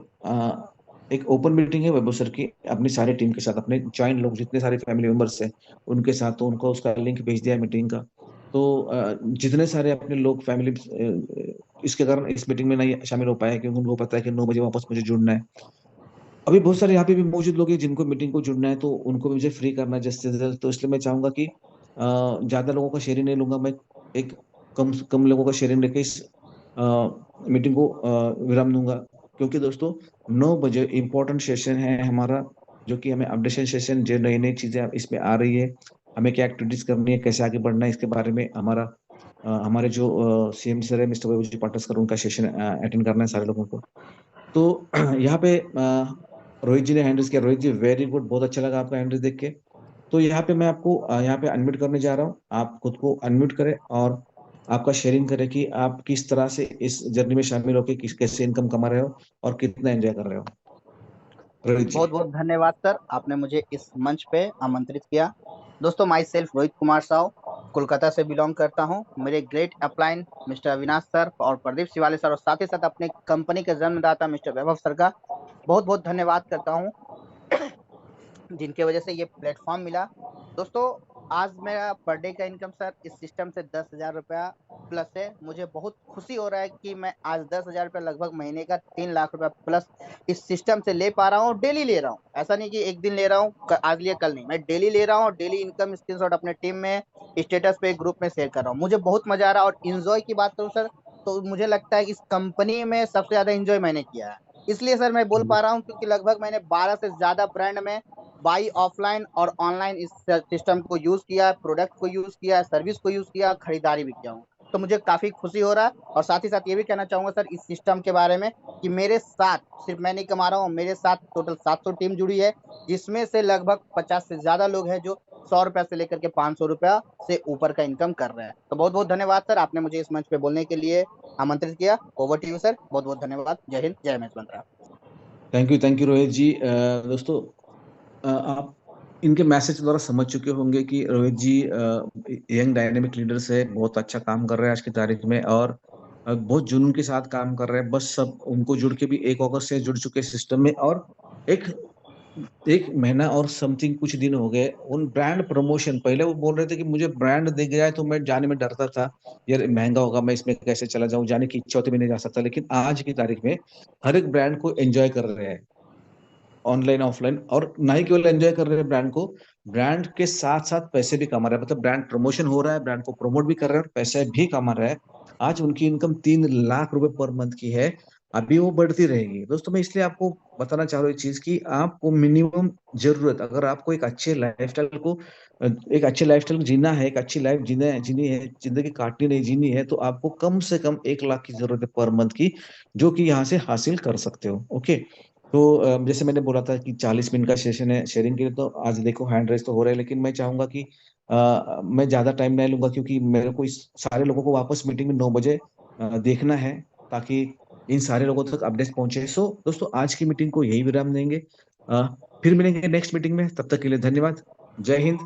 एक ओपन मीटिंग है वैभव सर की अपनी सारी टीम के साथ, अपने ज्वाइन लोग जितने सारे फैमिली मेंबर्स हैं उनके साथ। तो उनको उसका लिंक भेज दिया है मीटिंग का। तो जितने सारे अपने लोग फैमिली इसके कारण इस मीटिंग में नहीं शामिल हो पाए, क्योंकि उनको पता है कि 9 बजे वापस मुझे जुड़ना है। अभी बहुत सारे यहाँ पे भी मौजूद लोग हैं जिनको मीटिंग को जुड़ना है, तो उनको भी मुझे फ्री करना है जल्द से जल्द। तो इसलिए मैं चाहूंगा कि ज्यादा लोगों का शेयरिंग नहीं लूंगा मैं, एक कम कम लोगों का शेयरिंग लेके इस मीटिंग को विराम दूंगा। क्योंकि दोस्तों 9 बजे इम्पोर्टेंट सेशन है हमारा, जो कि हमें अपडेशन सेशन, जो नई नई चीजें इसमें आ रही है, हमें क्या एक्टिविटीज करनी है, कैसे आगे बढ़ना है, इसके बारे में हमारे जो CM सर है मिस्टर वैभव जी पाठक सर, उनका सेशन अटेंड करना है सारे लोगों को। तो यहाँ पे रोहित जी ने हैंड रेज किया। रोहित जी वेरी गुड, बहुत अच्छा लगा आपका हैंड रेज देख के। तो यहाँ पे मैं आपको यहाँ पे अनम्यूट करने जा रहा हूँ, आप खुद को अनम्यूट करें और आपका शेयरिंग करें कि आप किस तरह से इस जर्नी में शामिल होकर किस कैसे इनकम कमा रहे हो और कितना एंजॉय कर रहे हो। रोहित जी। बहुत बहुत धन्यवाद सर, आपने मुझे इस मंच पे आमंत्रित किया। दोस्तों, माई सेल्फ रोहित कुमार साव, कोलकाता से बिलोंग करता हूँ। मेरे great upline mister Avinash sir और प्रदीप शिवाले सर और साथ ही साथ अपने कंपनी के जन्मदाता मिस्टर वैभव सर का बहुत बहुत धन्यवाद करता हूँ, जिनके वजह से ये प्लेटफॉर्म मिला। दोस्तों, आज मेरा पर डे का इनकम सर इस सिस्टम से 10,000 रुपया प्लस है। मुझे बहुत खुशी हो रहा है कि मैं आज 10,000 रुपया, लगभग महीने का 3 लाख रुपया प्लस इस सिस्टम से ले पा रहा हूँ। डेली ले रहा हूँ, ऐसा नहीं कि एक दिन ले रहा हूँ, आज लिया कल नहीं, मैं डेली ले रहा हूँ। डेली इनकम स्क्रीनशॉट अपने टीम में, स्टेटस पे, ग्रुप में शेयर कर रहा हूँ। मुझे बहुत मजा आ रहा है। और इंजॉय की बात करूँ सर, तो मुझे लगता है कि इस कंपनी में सबसे ज्यादा इंजॉय मैंने किया है। इसलिए सर मैं बोल पा रहा हूँ, क्योंकि लगभग मैंने 12 से ज्यादा ब्रांड में बाई ऑफलाइन और ऑनलाइन इस सिस्टम को यूज किया, प्रोडक्ट को यूज किया, सर्विस को यूज किया, खरीदारी भी किया हूँ। तो मुझे काफी खुशी हो रहा है। और साथ ही साथ ये भी कहना चाहूंगा सर इस सिस्टम के बारे में कि मेरे साथ सिर्फ मैं नहीं कमा रहा हूँ, मेरे साथ टोटल 700 टीम जुड़ी है, जिसमें से लगभग 50 से ज्यादा लोग हैं जो 100 रुपया से लेकर के 500 रुपया से ऊपर का इनकम कर रहे हैं। तो बहुत बहुत धन्यवाद सर, आपने मुझे इस मंच पे बोलने के लिए आमंत्रित किया। ओवर टू यू सर, बहुत बहुत धन्यवाद। जय हिंद, जय Amaze Mantra. Thank you Rohit ji. दोस्तों आप इनके मैसेज द्वारा समझ चुके होंगे कि Rohit ji young dynamic leaders है, बहुत अच्छा काम कर रहे हैं आज की तारीख में, और बहुत जुनून के साथ काम कर रहे हैं। बस सब उनको जुड़ के भी 1 अगस्त से जुड़ चुके सिस्टम में, और एक महीना और समथिंग कुछ दिन हो गए उन ब्रांड प्रमोशन। पहले वो बोल रहे थे कि मुझे ब्रांड दिख जाए तो मैं जाने में डरता था, यार महंगा होगा, मैं इसमें कैसे चला जाऊं, जाने की इच्छा होती, मैं नहीं जा सकता। लेकिन आज की तारीख में हर एक ब्रांड को एंजॉय कर रहे हैं, ऑनलाइन ऑफलाइन, और ना ही केवल एंजॉय कर रहे हैं ब्रांड को, ब्रांड के साथ साथ पैसे भी कमा रहे हैं। मतलब ब्रांड प्रमोशन हो रहा है, ब्रांड को प्रमोट भी कर रहे हैं और पैसे भी कमा रहे हैं। आज उनकी इनकम 3 लाख रुपए पर मंथ की है, अभी वो बढ़ती रहेगी। दोस्तों मैं इसलिए आपको बताना चाह रहा हूँ एक चीज की, आपको मिनिमम जरूरत, अगर आपको एक अच्छे लाइफस्टाइल जीना है, एक अच्छी लाइफ जीनी है, जिंदगी काटनी नहीं जीनी है, तो आपको कम से कम 1 लाख की जरूरत है पर मंथ की, जो कि यहाँ से हासिल कर सकते हो। ओके। तो जैसे मैंने बोला था कि 40 मिनट का सेशन है शेयरिंग के लिए, तो आज देखो हैंड रेस तो हो रहा है, लेकिन मैं चाहूंगा कि मैं ज्यादा टाइम नहीं लूंगा, क्योंकि मेरे को इस सारे लोगों को वापस मीटिंग में 9 बजे देखना है, ताकि इन सारे लोगों तक अपडेट पहुंचे। सो दोस्तों आज की मीटिंग को यही विराम देंगे। फिर मिलेंगे नेक्स्ट मीटिंग में, तब तक के लिए धन्यवाद। जय हिंद,